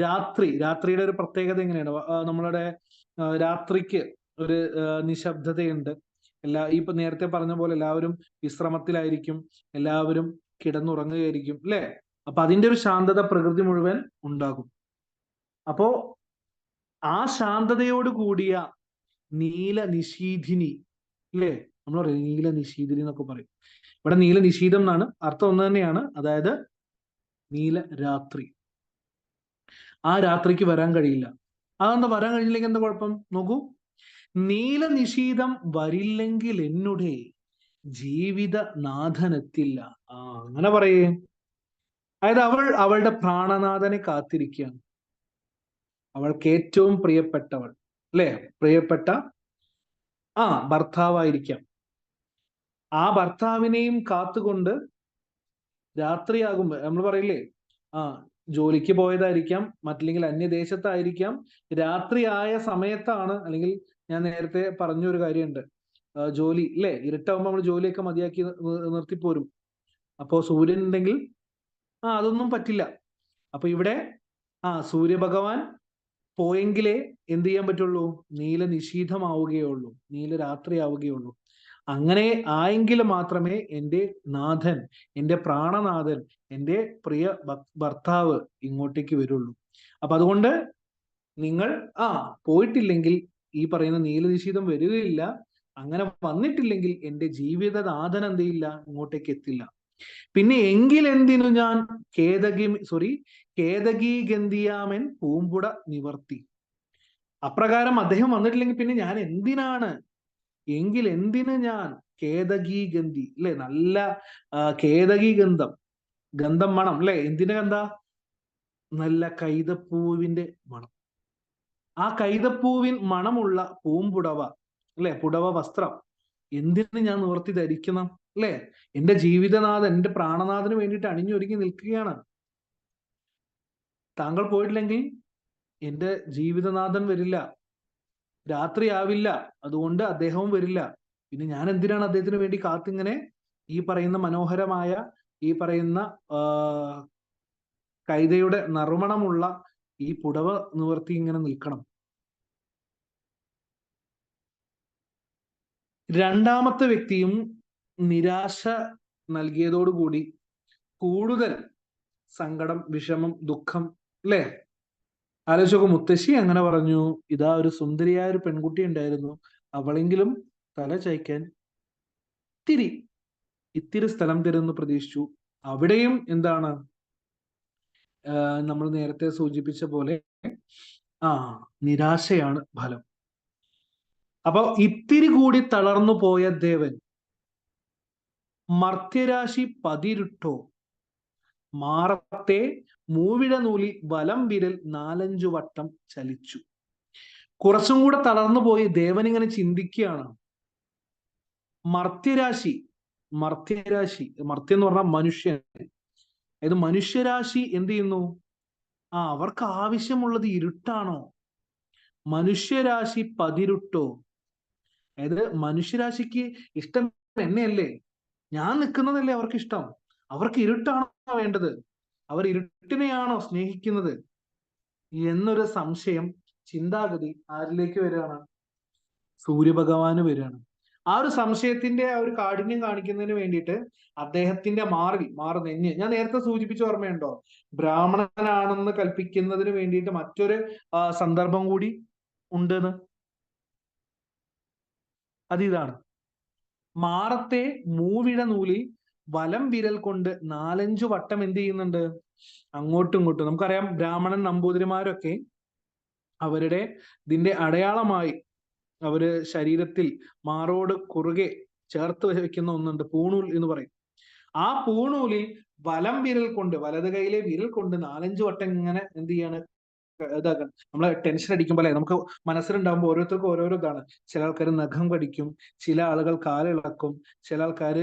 രാത്രിയുടെ ഒരു പ്രത്യേകത എങ്ങനെയാണ്? നമ്മളുടെ രാത്രിക്ക് ഒരു നിശബ്ദതയുണ്ട്. ഇപ്പൊ നേരത്തെ പറഞ്ഞ പോലെ എല്ലാവരും വിശ്രമത്തിലായിരിക്കും, എല്ലാവരും കിടന്നുറങ്ങുകയായിരിക്കും അല്ലെ? അപ്പൊ അതിന്റെ ഒരു ശാന്തത പ്രകൃതി മുഴുവൻ ഉണ്ടാകും. അപ്പോ ആ ശാന്തതയോട് കൂടിയ നീല നിശീധിനി അല്ലേ? നമ്മൾ പറയും നീല നിശീധിനി എന്നൊക്കെ പറയും. ഇവിടെ നീല നിശീതം എന്നാണ് അർത്ഥം, ഒന്ന് തന്നെയാണ്. അതായത് നീല രാത്രി. ആ രാത്രിക്ക് വരാൻ കഴിയില്ല. അതെന്താ വരാൻ കഴിയില്ലെങ്കിൽ എന്താ കുഴപ്പം? നോക്കൂ, നീല നിശീതം വരില്ലെങ്കിൽ എന്നുടെ ജീവിത നാഥനെത്തില്ല. അങ്ങനെ പറയേ. അതായത് അവളുടെ പ്രാണനാഥനെ കാത്തിരിക്കുകയാണ്. അവൾക്ക് ഏറ്റവും പ്രിയപ്പെട്ടവൾ അല്ലെ? പ്രിയപ്പെട്ട ഭർത്താവായിരിക്കാം. ആ ഭർത്താവിനെയും കാത്തുകൊണ്ട് രാത്രിയാകുമ്പോ നമ്മൾ പറയില്ലേ, ജോലിക്ക് പോയതായിരിക്കാം, മറ്റില്ലെങ്കിൽ അന്യദേശത്തായിരിക്കാം, രാത്രിയായ സമയത്താണ്, അല്ലെങ്കിൽ ഞാൻ നേരത്തെ പറഞ്ഞൊരു കാര്യമുണ്ട്, ജോലി അല്ലെ, ഇരുട്ടാവുമ്പോൾ നമ്മൾ ജോലിയൊക്കെ മതിയാക്കി നിർത്തിപ്പോരും. അപ്പോ സൂര്യൻ ഉണ്ടെങ്കിൽ അതൊന്നും പറ്റില്ല. അപ്പൊ ഇവിടെ സൂര്യഭഗവാൻ പോയെങ്കിലേ എന്ത് ചെയ്യാൻ പറ്റുള്ളൂ? നീല നിശീതമാവുകയുള്ളൂ, നീല രാത്രി ആവുകയുള്ളൂ. അങ്ങനെ ആയെങ്കിൽ മാത്രമേ എൻ്റെ നാഥൻ, എൻ്റെ പ്രാണനാഥൻ, എൻ്റെ പ്രിയ ഭർത്താവ് ഇങ്ങോട്ടേക്ക് വരുള്ളൂ. അപ്പൊ അതുകൊണ്ട് നിങ്ങൾ പോയിട്ടില്ലെങ്കിൽ ഈ പറയുന്ന നീലനിശീതം വരികയില്ല. അങ്ങനെ വന്നിട്ടില്ലെങ്കിൽ എൻ്റെ ജീവിതനാഥൻ എന്ത് ചെയ്യില്ല? ഇങ്ങോട്ടേക്ക് എത്തില്ല. പിന്നെ എങ്കിൽ എന്തിനു ഞാൻ കേതകി ഗന്ധിയാമൻ പൂമ്പുട നിവർത്തി. അപ്രകാരം അദ്ദേഹം വന്നിട്ടില്ലെങ്കിൽ പിന്നെ ഞാൻ എന്തിനാണ്? എങ്കിൽ എന്തിന് ഞാൻ കേതകി ഗന്ധി അല്ലെ? നല്ല കേതകി ഗന്ധം മണം അല്ലെ? എന്തിന്റെ ഗന്ധ? നല്ല കൈതപ്പൂവിന്റെ മണം. ആ കൈതപ്പൂവിൻ മണമുള്ള പൂമ്പുടവ അല്ലെ, പുടവ വസ്ത്രം എന്തിന് ഞാൻ നിവർത്തി ധരിക്കണം അല്ലെ? എന്റെ ജീവിതനാഥൻ, എന്റെ പ്രാണനാഥന് വേണ്ടിയിട്ട് അണിഞ്ഞൊരുങ്ങി നിൽക്കുകയാണ്. താങ്കൾ പോയിട്ടില്ലെങ്കിൽ എന്റെ ജീവിതനാഥൻ വരില്ല, രാത്രിയാവില്ല, അതുകൊണ്ട് അദ്ദേഹവും വരില്ല. പിന്നെ ഞാൻ എന്തിനാണ് അദ്ദേഹത്തിന് വേണ്ടി കാത്തിങ്ങനെ ഈ പറയുന്ന മനോഹരമായ, ഈ പറയുന്ന കൈതയുടെ നറുമണമുള്ള ഈ പുടവ നിവർത്തി ഇങ്ങനെ നിൽക്കണം? രണ്ടാമത്തെ വ്യക്തിയും നിരാശ നൽകിയതോടുകൂടി കൂടുതൽ സങ്കടം, വിഷമം, ദുഃഖം അല്ലേ? ആലോചിച്ചോക്കെ, മുത്തശ്ശി അങ്ങനെ പറഞ്ഞു, ഇതാ ഒരു സുന്ദരിയായ ഒരു പെൺകുട്ടി ഉണ്ടായിരുന്നു, അവളെങ്കിലും തല ചായ്ക്കാൻ ഇത്തിരി സ്ഥലം തരുമെന്ന് പ്രതീക്ഷിച്ചു. അവിടെയും എന്താണ്, നമ്മൾ നേരത്തെ സൂചിപ്പിച്ച പോലെ നിരാശയാണ് ഫലം. അപ്പൊ ഇത്തിരി കൂടി തളർന്നു പോയ ദേവൻ മർത്യരാശി പതിരുട്ടോ മാറത്തെ മൂവിഴ നൂലിൽ വലം വിരൽ 4-5 വട്ടം ചലിച്ചു. കുറച്ചും കൂടെ തളർന്നു പോയി ദേവൻ ഇങ്ങനെ ചിന്തിക്കുകയാണ്. മർത്യരാശി മർത്യം എന്ന് പറഞ്ഞാൽ മനുഷ്യൻ. അതായത് മനുഷ്യരാശി എന്ത് ചെയ്യുന്നു? അവർക്ക് ആവശ്യമുള്ളത് ഇരുട്ടാണോ? മനുഷ്യരാശി പതിരുട്ടോ. അതായത് മനുഷ്യരാശിക്ക് ഇഷ്ടം എന്നെയല്ലേ, ഞാൻ നിൽക്കുന്നതല്ലേ അവർക്ക് ഇഷ്ടം. അവർക്ക് ഇരുട്ടാണോ വേണ്ടത്? അവർ ഇരുട്ടിനെയാണോ സ്നേഹിക്കുന്നത് എന്നൊരു സംശയം, ചിന്താഗതി ആരിലേക്ക് വരികയാണ്? സൂര്യഭഗവാന് വരികയാണ്. ആ ഒരു സംശയത്തിന്റെ ആ ഒരു കാഠിന്യം കാണിക്കുന്നതിന് വേണ്ടിയിട്ട് അദ്ദേഹത്തിന്റെ മാറ് നെഞ്ഞ്, ഞാൻ നേരത്തെ സൂചിപ്പിച്ച ഓർമ്മയുണ്ടോ? ബ്രാഹ്മണനാണെന്ന് കൽപ്പിക്കുന്നതിന് വേണ്ടിയിട്ട് മറ്റൊരു സന്ദർഭം കൂടി ഉണ്ടെന്ന്. അതിതാണ്, മാറത്തെ മൂവിഴ നൂലിൽ വലം വിരൽ കൊണ്ട് 4-5 വട്ടം എന്ത് ചെയ്യുന്നുണ്ട്? അങ്ങോട്ടും ഇങ്ങോട്ടും. നമുക്കറിയാം, ബ്രാഹ്മണൻ നമ്പൂതിരിമാരൊക്കെ അവരുടെ ഇതിന്റെ അടയാളമായി അവര് ശരീരത്തിൽ മാറോട് കുറുകെ ചേർത്ത് വെക്കുന്ന ഒന്നുണ്ട്, പൂണൂൽ എന്ന് പറയും. ആ പൂണൂലിൽ വലം വിരൽ കൊണ്ട്, വലത് കൈയിലെ വിരൽ കൊണ്ട് 4-5 വട്ടം ഇങ്ങനെ എന്ത് ചെയ്യാണ്, ഇതാക്കണം. നമ്മളെ ടെൻഷൻ അടിക്കുമ്പോൾ നമുക്ക് മനസ്സിലുണ്ടാകുമ്പോൾ ഓരോരുത്തർക്കും ഓരോരോ ഇതാണ്. ചില ആൾക്കാർ നഖം കടിക്കും, ചില ആളുകൾ കാലിളക്കും, ചില ആൾക്കാർ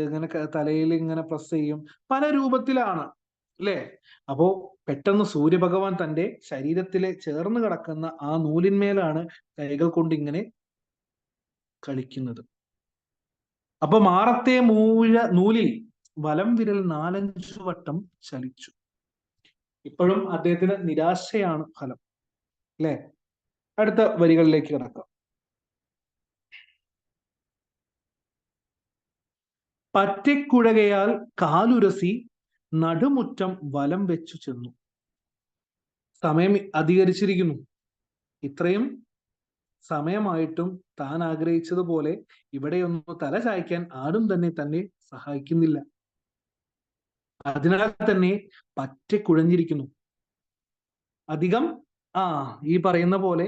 ഇങ്ങനെ തലയിൽ ഇങ്ങനെ പ്രസ് ചെയ്യും, പല രൂപത്തിലാണ് അല്ലേ. അപ്പോ പെട്ടെന്ന് സൂര്യഭഗവാൻ തന്റെ ശരീരത്തിലെ ചേർന്ന് കിടക്കുന്ന ആ നൂലിന്മേലാണ് കൈകൾ കൊണ്ട് ഇങ്ങനെ കളിക്കുന്നത്. അപ്പൊ മാറത്തെ നൂലിൽ വലം വിരൽ 4-5 വട്ടം ചലിച്ചു. ഇപ്പോഴും അദ്ദേഹത്തിന് നിരാശയാണ് ഫലം അല്ലെ. അടുത്ത വരികളിലേക്ക് കിടക്കാം. പറ്റിക്കുഴകയാൽ കാലുരസി നടുമുറ്റം വലം വെച്ചു ചെന്നു. സമയം അധികരിച്ചിരിക്കുന്നു. ഇത്രയും സമയമായിട്ടും താൻ ആഗ്രഹിച്ചതുപോലെ ഇവിടെയൊന്നും തല ചായ്ക്കാൻ ആരും തന്നെ സഹായിക്കുന്നില്ല. അതിനാൽ തന്നെ പറ്റിക്കുഴഞ്ഞിരിക്കുന്നു. അധികം ഈ പറയുന്ന പോലെ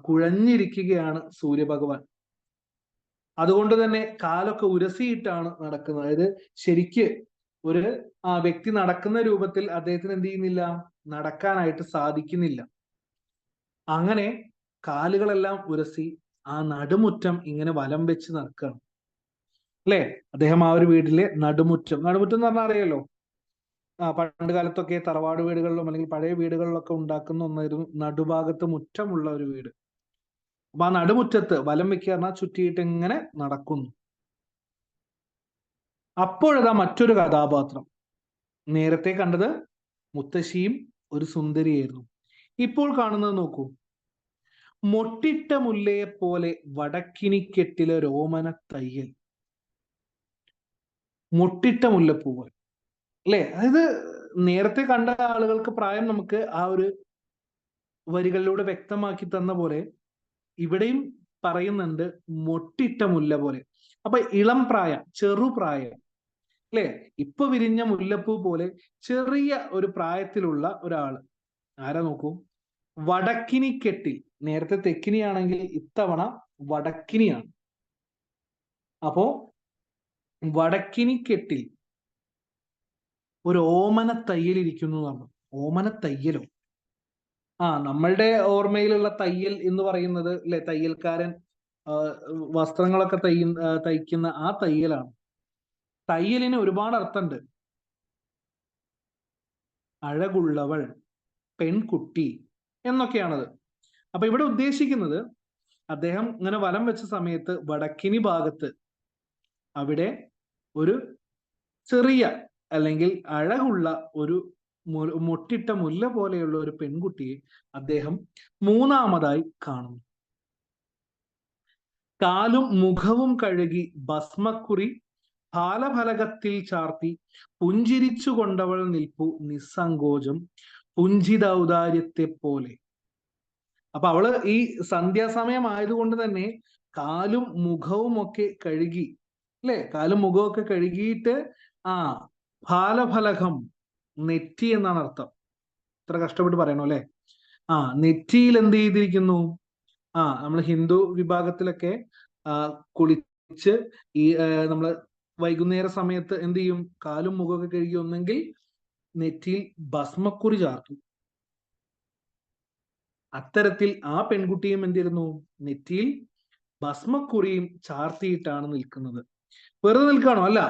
കുഴഞ്ഞിരിക്കുകയാണ് സൂര്യഭഗവാൻ. അതുകൊണ്ട് തന്നെ കാലൊക്കെ ഉരസിയിട്ടാണ് നടക്കുന്നത്. അതായത് ശരിക്ക് ഒരു വ്യക്തി നടക്കുന്ന രൂപത്തിൽ അദ്ദേഹത്തിന് എന്ത് ചെയ്യുന്നില്ല, നടക്കാനായിട്ട് സാധിക്കുന്നില്ല. അങ്ങനെ കാലുകളെല്ലാം ഉരസി ആ നടുമുറ്റം ഇങ്ങനെ വലം വെച്ച് നടക്കുകയാണ് അല്ലെ. അദ്ദേഹം ആ ഒരു വീട്ടിലെ നടുമുറ്റം എന്ന് പറഞ്ഞാൽ അറിയാലോ, പണ്ട് കാലത്തൊക്കെ തറവാട് വീടുകളിലും അല്ലെങ്കിൽ പഴയ വീടുകളിലൊക്കെ ഉണ്ടാക്കുന്ന ഒന്നായിരുന്നു നടുഭാഗത്ത് മുറ്റമുള്ള ഒരു വീട്. അപ്പൊ ആ നടുമുറ്റത്ത് വലം വെക്കുക ചുറ്റിയിട്ട് ഇങ്ങനെ നടക്കുന്നു. അപ്പോഴതാ മറ്റൊരു കഥാപാത്രം. നേരത്തെ കണ്ടത് മുത്തശ്ശിയും ഒരു സുന്ദരിയായിരുന്നു. ഇപ്പോൾ കാണുന്നത് നോക്കൂ, മൊട്ടിട്ട മുല്ലയെ പോലെ വടക്കിനിക്കെട്ടിലെ രോമന തയ്യൽ. മൊട്ടിട്ട മുല്ലപ്പൂവ് അല്ലെ. അതായത് നേരത്തെ കണ്ട ആളുകൾക്ക് പ്രായം നമുക്ക് ആ ഒരു വരികളിലൂടെ വ്യക്തമാക്കി തന്ന പോലെ ഇവിടെയും പറയുന്നുണ്ട് മൊട്ടിട്ട മുല്ല പോലെ. അപ്പൊ ഇളം പ്രായം, ചെറുപ്രായം അല്ലെ. ഇപ്പൊ വിരിഞ്ഞ മുല്ലപ്പൂ പോലെ ചെറിയ ഒരു പ്രായത്തിലുള്ള ഒരാള്. ആരാ നോക്കൂ, വടക്കിനിക്കെട്ടിൽ. നേരത്തെ തെക്കിനിയാണെങ്കിൽ ഇത്തവണ വടക്കിനിയാണ്. അപ്പോ വടക്കിനിക്കെട്ടിൽ ഒരു ഓമന തയ്യൽ ഇരിക്കുന്നു എന്നാണ്. ഓമന തയ്യലോ? നമ്മളുടെ ഓർമ്മയിലുള്ള തയ്യൽ എന്ന് പറയുന്നത് അല്ലെ, തയ്യൽക്കാരൻ വസ്ത്രങ്ങളൊക്കെ തയ്ക്കുന്ന ആ തയ്യലാണ്. തയ്യലിന് ഒരുപാട് അർത്ഥമുണ്ട്. അഴകുള്ളവൾ, പെൺകുട്ടി എന്നൊക്കെയാണത്. അപ്പൊ ഇവിടെ ഉദ്ദേശിക്കുന്നത് അദ്ദേഹം ഇങ്ങനെ വലം വെച്ച സമയത്ത് വടക്കിനി ഭാഗത്ത് അവിടെ ഒരു ചെറിയ അല്ലെങ്കിൽ അഴകുള്ള ഒരു മൊട്ടിട്ട മുല്ല പോലെയുള്ള ഒരു പെൺകുട്ടിയെ അദ്ദേഹം മൂന്നാമതായി കാണുന്നു. കാലും മുഖവും കഴുകി ഭസ്മക്കുറി ഫാലഫലകത്തിൽ ചാർത്തി പുഞ്ചിരിച്ചു കൊണ്ടവൾ നിൽപ്പു നിസ്സങ്കോചം പുഞ്ചിതൗദാര്യത്തെ പോലെ. അപ്പൊ അവള് ഈ സന്ധ്യാസമയം ആയതുകൊണ്ട് തന്നെ കാലും മുഖവും ഒക്കെ കഴുകി അല്ലെ, കാലും മുഖവും ഒക്കെ കഴുകിയിട്ട് ഫാലഫലകം, നെറ്റി എന്നാണ് അർത്ഥം. ഇത്ര കഷ്ടപ്പെട്ട് പറയണോ അല്ലെ. നെറ്റിയിൽ എന്ത് ചെയ്തിരിക്കുന്നു, നമ്മൾ ഹിന്ദു വിഭാഗത്തിലൊക്കെ കുളിച്ച് ഈ നമ്മള് വൈകുന്നേര സമയത്ത് എന്ത് ചെയ്യും, കാലും മുഖമൊക്കെ കഴുകി ഒന്നെങ്കിൽ നെറ്റിയിൽ ഭസ്മക്കുറി ചാർത്തും. അത്തരത്തിൽ ആ പെൺകുട്ടിയും എന്തിരുന്നു, നെറ്റിയിൽ ഭസ്മക്കുറിയും ചാർത്തിയിട്ടാണ് നിൽക്കുന്നത്. വെറുതെ നിൽക്കാണോ? അല്ല,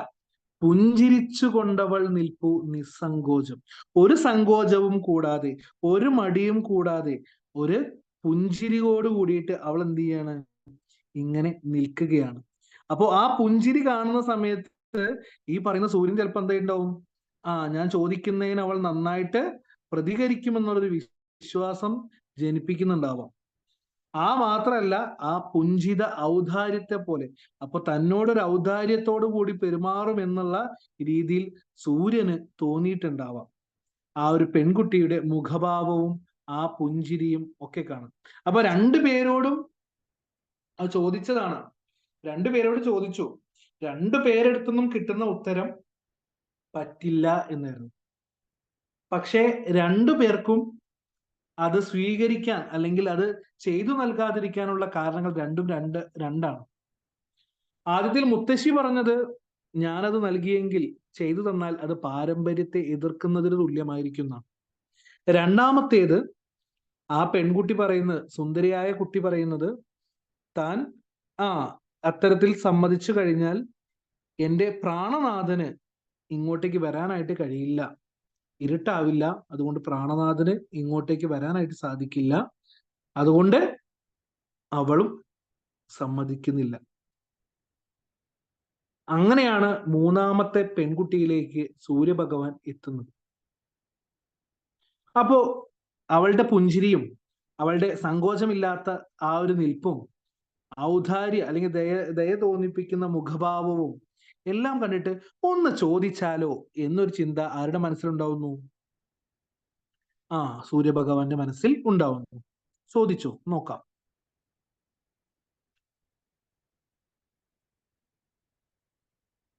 പുഞ്ചിരിച്ചു കൊണ്ടവൾ നിൽപ്പു നിസ്സങ്കോചം. ഒരു സങ്കോചവും കൂടാതെ, ഒരു മടിയും കൂടാതെ, ഒരു പുഞ്ചിരിയോട് കൂടിയിട്ട് അവൾ എന്ത് ചെയ്യാണ്, ഇങ്ങനെ നിൽക്കുകയാണ്. അപ്പോ ആ പുഞ്ചിരി കാണുന്ന സമയത്ത് ഈ പറയുന്ന സൂര്യൻ ചിലപ്പോൾ എന്തായിട്ടുണ്ടാവും, ഞാൻ ചോദിക്കുന്നതിന് അവൾ നന്നായിട്ട് പ്രതികരിക്കുമെന്നുള്ളൊരു വിശ്വാസം ജനിപ്പിക്കുന്നുണ്ടാവാം. മാത്രല്ല ആ പുഞ്ചിത ഔദാര്യത്തെ പോലെ, അപ്പൊ തന്നോടൊരു ഔദാര്യത്തോടു കൂടി പെരുമാറും എന്നുള്ള രീതിയിൽ സൂര്യന് തോന്നിയിട്ടുണ്ടാവാം. ആ ഒരു പെൺകുട്ടിയുടെ മുഖഭാവവും ആ പുഞ്ചിരിയും ഒക്കെ കാണും. അപ്പൊ രണ്ടുപേരോടും ചോദിച്ചതാണ്, രണ്ടുപേരോട് ചോദിച്ചു. രണ്ടുപേരെടുത്തൊന്നും കിട്ടുന്ന ഉത്തരം പറ്റില്ല എന്നായിരുന്നു. പക്ഷെ രണ്ടുപേർക്കും അത് സ്വീകരിക്കാൻ അല്ലെങ്കിൽ അത് ചെയ്തു നൽകാതിരിക്കാനുള്ള കാരണങ്ങൾ രണ്ടാണ്. ആദ്യത്തിൽ മുത്തശ്ശി പറഞ്ഞത് ഞാനത് നൽകിയെങ്കിൽ ചെയ്തു തന്നാൽ അത് പാരമ്പര്യത്തെ എതിർക്കുന്നതിന് തുല്യമായിരിക്കുന്നതാണ്. രണ്ടാമത്തേത്, ആ പെൺകുട്ടി പറയുന്നത്, സുന്ദരിയായ കുട്ടി പറയുന്നത്, താൻ ആ അത്തരത്തിൽ സമ്മതിച്ചു കഴിഞ്ഞാൽ എന്റെ പ്രാണനാഥന് ഇങ്ങോട്ടേക്ക് വരാനായിട്ട് കഴിയില്ല, ഇരുട്ടാവില്ല, അതുകൊണ്ട് പ്രാണനാഥന് ഇങ്ങോട്ടേക്ക് വരാനായിട്ട് സാധിക്കില്ല, അതുകൊണ്ട് അവളും സമ്മതിക്കുന്നില്ല. അങ്ങനെയാണ് മൂന്നാമത്തെ പെൺകുട്ടിയിലേക്ക് സൂര്യഭഗവാൻ എത്തുന്നത്. അപ്പോ അവളുടെ പുഞ്ചിരിയും അവളുടെ സങ്കോചമില്ലാത്ത ആ ഒരു നിൽപ്പും ഔദാര്യ അല്ലെങ്കിൽ ദയ തോന്നിപ്പിക്കുന്ന മുഖഭാവവും എല്ലാം കണ്ടിട്ട് ഒന്ന് ചോദിച്ചാലോ എന്നൊരു ചിന്ത ആരുടെ മനസ്സിലുണ്ടാവുന്നു? സൂര്യഭഗവാന്റെ മനസ്സിൽ ഉണ്ടാവുന്നു. ചോദിച്ചോ, നോക്കാം.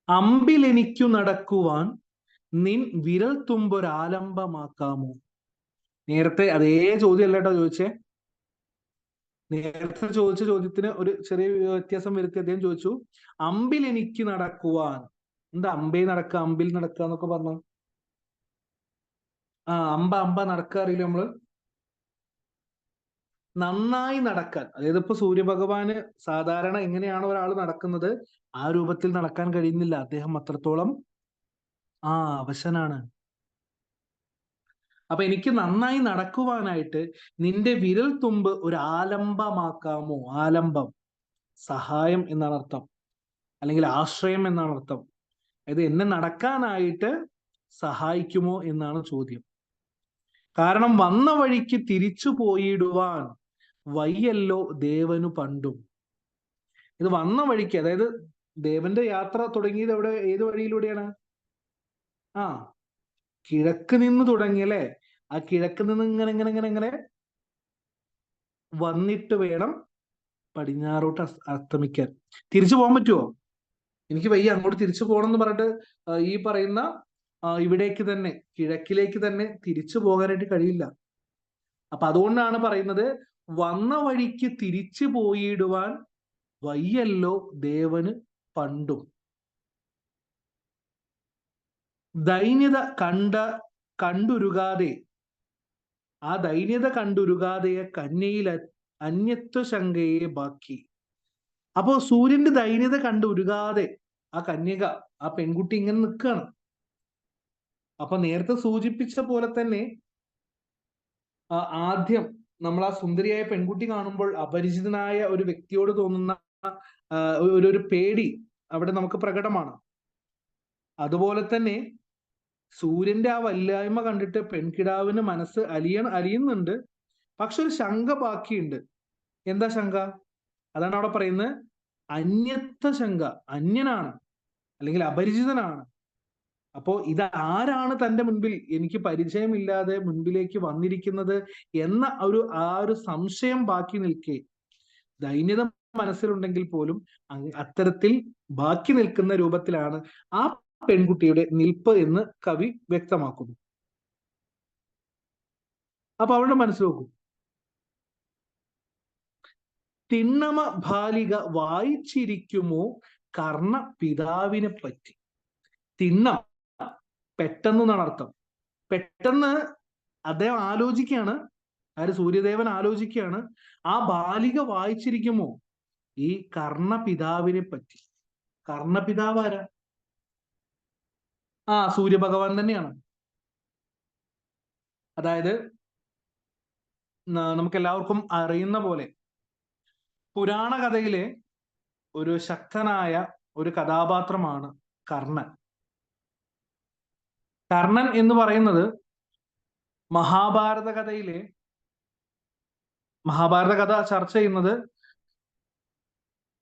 അമ്പിലെനിക്കു നടക്കുവാൻ നിൻ വിരൽ തുമ്പൊരാലംബമാക്കാമോ? നേരത്തെ അതേ ചോദ്യമല്ല കേട്ടോ ചോദിച്ചേ. നേരത്തെ ചോദിച്ച ചോദ്യത്തിന് ഒരു ചെറിയ വ്യത്യാസം വരുത്തി അദ്ദേഹം ചോദിച്ചു, അമ്പിൽ എനിക്ക് നടക്കുവാൻ. എന്താ അമ്പേ നടക്കുക, അമ്പിൽ നടക്കുക എന്നൊക്കെ പറഞ്ഞു? അമ്പ നടക്കുക അറിയില്ല നമ്മള്? നന്നായി നടക്കാൻ, അതായത് ഇപ്പൊ സൂര്യഭഗവാന് സാധാരണ എങ്ങനെയാണ് ഒരാൾ നടക്കുന്നത് ആ രൂപത്തിൽ നടക്കാൻ കഴിയുന്നില്ല. അദ്ദേഹം അത്രത്തോളം അവശനാണ്. അപ്പൊ എനിക്ക് നന്നായി നടക്കുവാനായിട്ട് നിന്റെ വിരൽ തുമ്പ് ഒരു ആലംബമാക്കാമോ? ആലംബം സഹായം എന്നാണ് അർത്ഥം, അല്ലെങ്കിൽ ആശ്രയം എന്നാണ് അർത്ഥം. അതായത് എന്നെ നടക്കാനായിട്ട് സഹായിക്കുമോ എന്നാണ് ചോദ്യം. കാരണം വന്ന വഴിക്ക് തിരിച്ചു പോയിടുവാൻ വയ്യല്ലോ ദേവനു പണ്ടും. ഇത് വന്ന വഴിക്ക്, അതായത് ദേവന്റെ യാത്ര തുടങ്ങിയത് ഏത് വഴിയിലൂടെയാണ്? കിഴക്ക് നിന്ന് തുടങ്ങിയല്ലേ? ആ കിഴക്ക് നിന്ന് ഇങ്ങനെ ഇങ്ങനെ ഇങ്ങനെ ഇങ്ങനെ വന്നിട്ട് വേണം പടിഞ്ഞാറോട്ട് അസ്തമിക്കാൻ. തിരിച്ചു പോകാൻ പറ്റുമോ? എനിക്ക് വയ്യ, അങ്ങോട്ട് തിരിച്ചു പോകണം എന്ന് പറഞ്ഞിട്ട് ഈ പറയുന്ന ഇവിടേക്ക് തന്നെ, കിഴക്കിലേക്ക് തന്നെ തിരിച്ചു പോകാനായിട്ട് കഴിയില്ല. അപ്പൊ അതുകൊണ്ടാണ് പറയുന്നത്, വന്ന വഴിക്ക് തിരിച്ചു പോയിടുവാൻ വയ്യല്ലോ ദേവന് പണ്ടും. ദൈന്യത കണ്ടുരുകാതെ, ആ ദൈന്യത കണ്ടുരുകാതെയെ കന്യയിൽ അന്യത്വ ശങ്കയെ ബാക്കി. അപ്പോ സൂര്യന്റെ ദൈന്യത കണ്ടുരുകാതെ ആ കന്യക, ആ പെൺകുട്ടി ഇങ്ങനെ നിൽക്കുകയാണ്. അപ്പൊ നേരത്തെ സൂചിപ്പിച്ച പോലെ തന്നെ ആദ്യം നമ്മൾ ആ സുന്ദരിയായ പെൺകുട്ടി കാണുമ്പോൾ അപരിചിതനായ ഒരു വ്യക്തിയോട് തോന്നുന്ന ഒരു പേടി അവിടെ നമുക്ക് പ്രകടമാണ്. അതുപോലെ തന്നെ സൂര്യന്റെ ആ വല്ലായ്മ കണ്ടിട്ട് പെൺകിടാവിന് മനസ്സ് അലിയുന്നുണ്ട്. പക്ഷെ ഒരു ശങ്ക ബാക്കിയുണ്ട്. എന്താ ശങ്ക? അതാണ് അവിടെ പറയുന്നത്, അന്യത്വ ശങ്ക. അന്യനാണ്, അല്ലെങ്കിൽ അപരിചിതനാണ്. അപ്പോ ഇത് ആരാണ് തന്റെ മുൻപിൽ എനിക്ക് പരിചയമില്ലാതെ മുൻപിലേക്ക് വന്നിരിക്കുന്നത് എന്ന ആ ഒരു സംശയം ബാക്കി നിൽക്കെ, ദൈന്യത മനസ്സിലുണ്ടെങ്കിൽ പോലും അത്തരത്തിൽ ബാക്കി നിൽക്കുന്ന രൂപത്തിലാണ് ആ പെൺകുട്ടിയുടെ നിൽപ്പ് എന്ന് കവി വ്യക്തമാക്കുന്നു. അപ്പൊ അവരുടെ മനസ്സിൽ നോക്കൂ, തിണ്ണമ ബാലിക വായിച്ചിരിക്കുമോ കർണ പിതാവിനെ പറ്റി. തിണ്ണം പെട്ടെന്ന് എന്നാണ് അർത്ഥം. പെട്ടെന്ന് അദ്ദേഹം ആലോചിക്കുകയാണ്, സൂര്യദേവൻ ആലോചിക്കുകയാണ്, ആ ബാലിക വായിച്ചിരിക്കുമോ ഈ കർണപിതാവിനെ പറ്റി. കർണപിതാവ് ആരാ? സൂര്യഭഗവാൻ തന്നെയാണ്. അതായത് നമുക്ക് എല്ലാവർക്കും അറിയുന്ന പോലെ പുരാണ കഥയിലെ ഒരു ശക്തനായ ഒരു കഥാപാത്രമാണ് കർണൻ. കർണൻ എന്ന് പറയുന്നത് മഹാഭാരത കഥ ചർച്ച ചെയ്യുന്നത്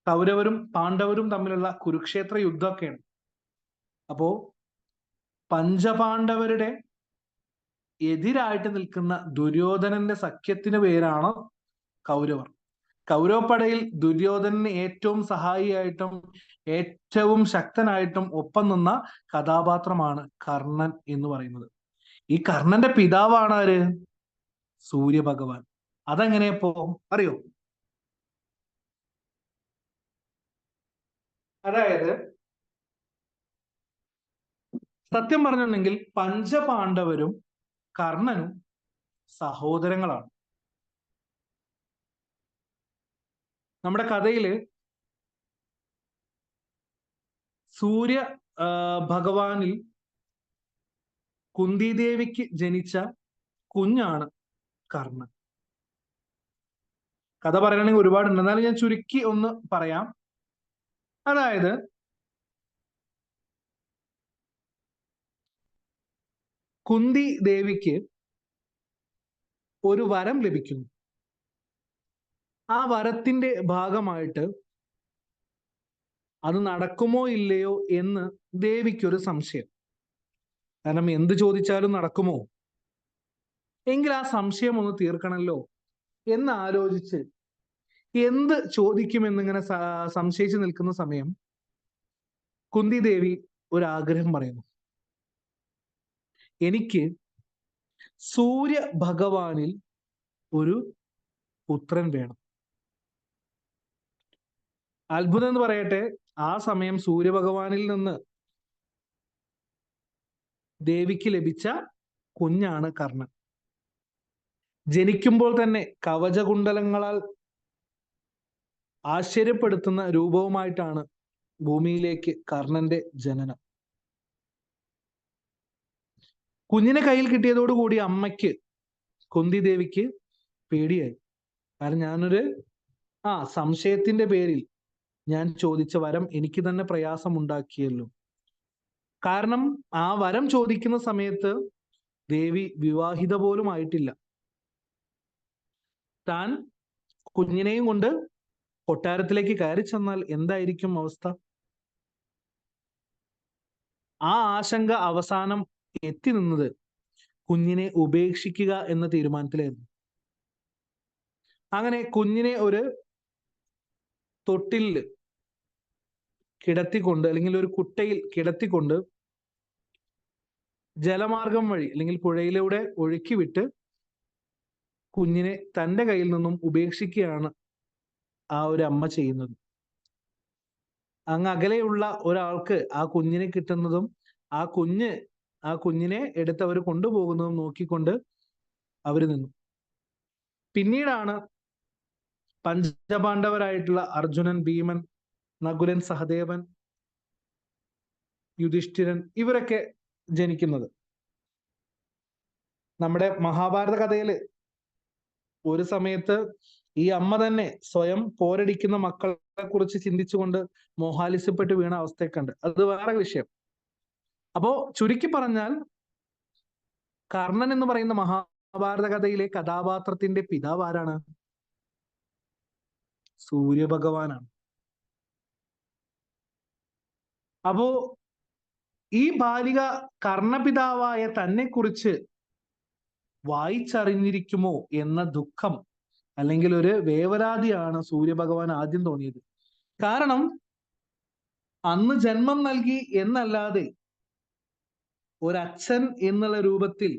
കൗരവരും പാണ്ഡവരും തമ്മിലുള്ള കുരുക്ഷേത്ര യുദ്ധമൊക്കെയാണ്. അപ്പോ പഞ്ചപാണ്ഡവരുടെ എതിരായിട്ട് നിൽക്കുന്ന ദുര്യോധനന്റെ സഖ്യത്തിന് പേരാണ് കൗരവർ. കൗരവപ്പടയിൽ ദുര്യോധനന് ഏറ്റവും സഹായിയായിട്ടും ഏറ്റവും ശക്തനായിട്ടും ഒപ്പം നിന്ന കഥാപാത്രമാണ് കർണൻ എന്ന് പറയുന്നത്. ഈ കർണന്റെ പിതാവാണ് ആര്? സൂര്യഭഗവാൻ. അതെങ്ങനെയപ്പോ അറിയോ? അതായത് സത്യം പറഞ്ഞിട്ടുണ്ടെങ്കിൽ പഞ്ചപാണ്ഡവരും കർണനും സഹോദരങ്ങളാണ്. നമ്മുടെ കഥയില് സൂര്യ ഭഗവാനിൽ കുന്തിദേവിക്ക് ജനിച്ച കുഞ്ഞാണ് കർണൻ. കഥ പറയണമെങ്കിൽ ഒരുപാടുണ്ട്, എന്നാലും ഞാൻ ചുരുക്കി ഒന്ന് പറയാം. അതായത് കുന്തി ദേവിക്ക് ഒരു വരം ലഭിക്കുന്നു. ആ വരത്തിന്റെ ഭാഗമായിട്ട് അത് നടക്കുമോ ഇല്ലയോ എന്ന് ദേവിക്കൊരു സംശയം. കാരണം എന്ത് ചോദിച്ചാലും നടക്കുമോ, എങ്കിൽ ആ സംശയം ഒന്ന് തീർക്കണമല്ലോ എന്ന് ആലോചിച്ച് എന്ത് ചോദിക്കുമെന്നിങ്ങനെ സംശയിച്ചു നിൽക്കുന്ന സമയം കുന്തി ദേവി ഒരു ആഗ്രഹം പറയുന്നു. എനിക്ക് സൂര്യ ഭഗവാനിൽ ഒരു പുത്രൻ വേണം. അത്ഭുതം എന്ന് പറയട്ടെ, ആ സമയം സൂര്യഭഗവാനിൽ നിന്ന് ദേവിക്ക് ലഭിച്ച കുഞ്ഞാണ് കർണൻ. ജനിക്കുമ്പോൾ തന്നെ കവചകുണ്ടലങ്ങളാൽ ആശ്ചര്യപ്പെടുത്തുന്ന രൂപവുമായിട്ടാണ് ഭൂമിയിലേക്ക് കർണന്റെ ജനനം. കുഞ്ഞിനെ കയ്യിൽ കിട്ടിയതോടുകൂടി അമ്മയ്ക്ക്, കുന്തി ദേവിക്ക് പേടിയായി. കാരണം ഞാനൊരു സംശയത്തിന്റെ പേരിൽ ഞാൻ ചോദിച്ച വരം എനിക്ക് തന്നെ പ്രയാസമുണ്ടാക്കിയല്ലോ. കാരണം ആ വരം ചോദിക്കുന്ന സമയത്ത് ദേവി വിവാഹിത പോലും ആയിട്ടില്ല. താൻ കുഞ്ഞിനെയും കൊണ്ട് കൊട്ടാരത്തിലേക്ക് കയറി ചെന്നാൽ എന്തായിരിക്കും അവസ്ഥ? ആ ആശങ്ക അവസാനം എത്തി നിന്നത് കുഞ്ഞിനെ ഉപേക്ഷിക്കുക എന്ന തീരുമാനത്തിലായിരുന്നു. അങ്ങനെ കുഞ്ഞിനെ ഒരു തൊട്ടിൽ കിടത്തിക്കൊണ്ട്, അല്ലെങ്കിൽ ഒരു കുട്ടയിൽ കിടത്തിക്കൊണ്ട് ജലമാർഗം വഴി അല്ലെങ്കിൽ പുഴയിലൂടെ ഒഴുക്കി വിട്ട് കുഞ്ഞിനെ തന്റെ കയ്യിൽ നിന്നും ഉപേക്ഷിക്കുകയാണ് ആ ഒരു അമ്മ ചെയ്യുന്നത്. അങ്ങ് അകലെയുള്ള ഒരാൾക്ക് ആ കുഞ്ഞിനെ കിട്ടുന്നതും ആ കുഞ്ഞിനെ എടുത്ത് അവർ കൊണ്ടുപോകുന്നതും നോക്കിക്കൊണ്ട് അവര് നിന്നു. പിന്നീടാണ് പഞ്ചപാണ്ഡവരായിട്ടുള്ള അർജുനൻ, ഭീമൻ, നകുലൻ, സഹദേവൻ, യുധിഷ്ഠിരൻ ഇവരൊക്കെ ജനിക്കുന്നത്. നമ്മുടെ മഹാഭാരത കഥയില് ഒരു സമയത്ത് ഈ അമ്മ തന്നെ സ്വയം പോരടിക്കുന്ന മക്കളെ കുറിച്ച് ചിന്തിച്ചുകൊണ്ട് മോഹാലിസ്യപ്പെട്ട് വീണ അവസ്ഥയൊക്കെ ഉണ്ട്. അത് വേറെ വിഷയം. അപ്പോ ചുരുക്കി പറഞ്ഞാൽ കർണൻ എന്ന് പറയുന്ന മഹാഭാരത കഥയിലെ കഥാപാത്രത്തിന്റെ പിതാവ് ആരാണ്? സൂര്യഭഗവാനാണ്. അപ്പോ ഈ ബാലിക കർണപിതാവായ തന്നെ കുറിച്ച് വായിച്ചറിഞ്ഞിരിക്കുമോ എന്ന ദുഃഖം അല്ലെങ്കിൽ ഒരു വേവലാതിയാണ് സൂര്യഭഗവാൻ ആദ്യം തോന്നിയത്. കാരണം അന്ന് ജന്മം നൽകി എന്നല്ലാതെ ഒരച്ഛൻ എന്നുള്ള രൂപത്തിൽ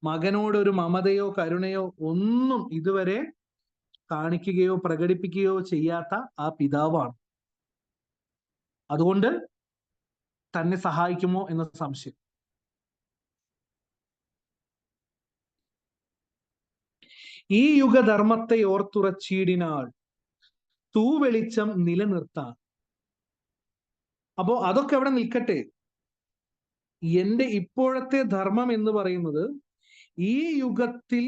മകനോട് ഒരു മമതയോ കരുണയോ ഒന്നും ഇതുവരെ കാണിക്കുകയോ പ്രകടിപ്പിക്കുകയോ ചെയ്യാത്ത ആ പിതാവാണ്. അതുകൊണ്ട് തന്നെ സഹായിക്കുമോ എന്ന സംശയം. ഈ യുഗധർമ്മത്തെ ഓർത്തുറച്ചീടിനാൾ തൂവെളിച്ചം നിലനിർത്താൻ. അപ്പോ അതൊക്കെ അവിടെ നിൽക്കട്ടെ. എന്റെ ഇപ്പോഴത്തെ ധർമ്മം എന്ന് പറയുന്നത് ഈ യുഗത്തിൽ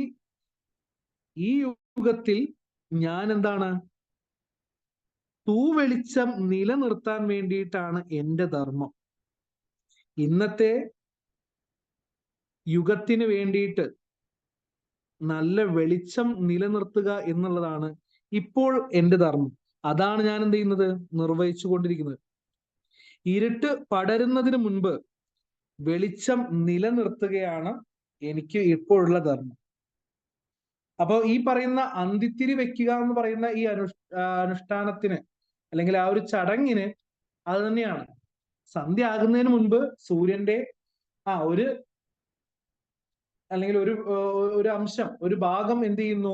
ഞാൻ എന്താണ്? തൂവെളിച്ചം നിലനിർത്താൻ വേണ്ടിയിട്ടാണ് എന്റെ ധർമ്മം. ഇന്നത്തെ യുഗത്തിന് വേണ്ടിയിട്ട് നല്ല വെളിച്ചം നിലനിർത്തുക എന്നുള്ളതാണ് ഇപ്പോൾ എന്റെ ധർമ്മം. അതാണ് ഞാൻ എന്ത് ചെയ്യുന്നത്? നിർവഹിച്ചു കൊണ്ടിരിക്കുന്നത്. ഇരുട്ട് പടരുന്നതിന് മുൻപ് വെളിച്ചം നിലനിർത്തുകയാണ് എനിക്ക് ഇപ്പോഴുള്ള ധർമ്മം. അപ്പൊ ഈ പറയുന്ന അന്തിത്തിരി വെക്കുക എന്ന് പറയുന്ന ഈ അനുഷ്ഠാനത്തിന് അല്ലെങ്കിൽ ആ ഒരു ചടങ്ങിന് അത് തന്നെയാണ്. സന്ധ്യ ആകുന്നതിന് മുൻപ് സൂര്യന്റെ ഒരു അല്ലെങ്കിൽ ഒരു അംശം, ഒരു ഭാഗം എന്ത് ചെയ്യുന്നു?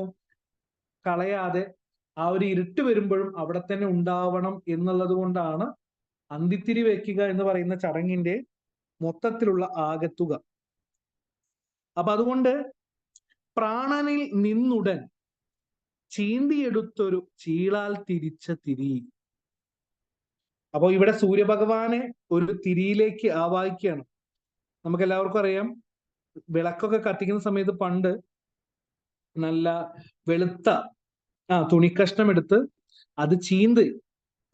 കളയാതെ ആ ഒരു ഇരുട്ട് വരുമ്പോഴും അവിടെ തന്നെ ഉണ്ടാവണം എന്നുള്ളത് കൊണ്ടാണ് അന്തിത്തിരി വെക്കുക എന്ന് പറയുന്ന ചടങ്ങിന്റെ മൊത്തത്തിലുള്ള ആകത്തുക. അപ്പൊ അതുകൊണ്ട് പ്രാണനിൽ നിന്നുടൻ ചീന്തിയെടുത്തൊരു ചീളാൽ തിരിച്ച തിരി. അപ്പൊ ഇവിടെ സൂര്യഭഗവാനെ ഒരു തിരിയിലേക്ക് ആവാഹിക്കുകയാണ്. നമുക്ക് എല്ലാവർക്കും അറിയാം, വിളക്കൊക്കെ കത്തിക്കുന്ന സമയത്ത് പണ്ട് നല്ല വെളുത്ത തുണിക്കഷ്ണം എടുത്ത് അത് ചീന്ത്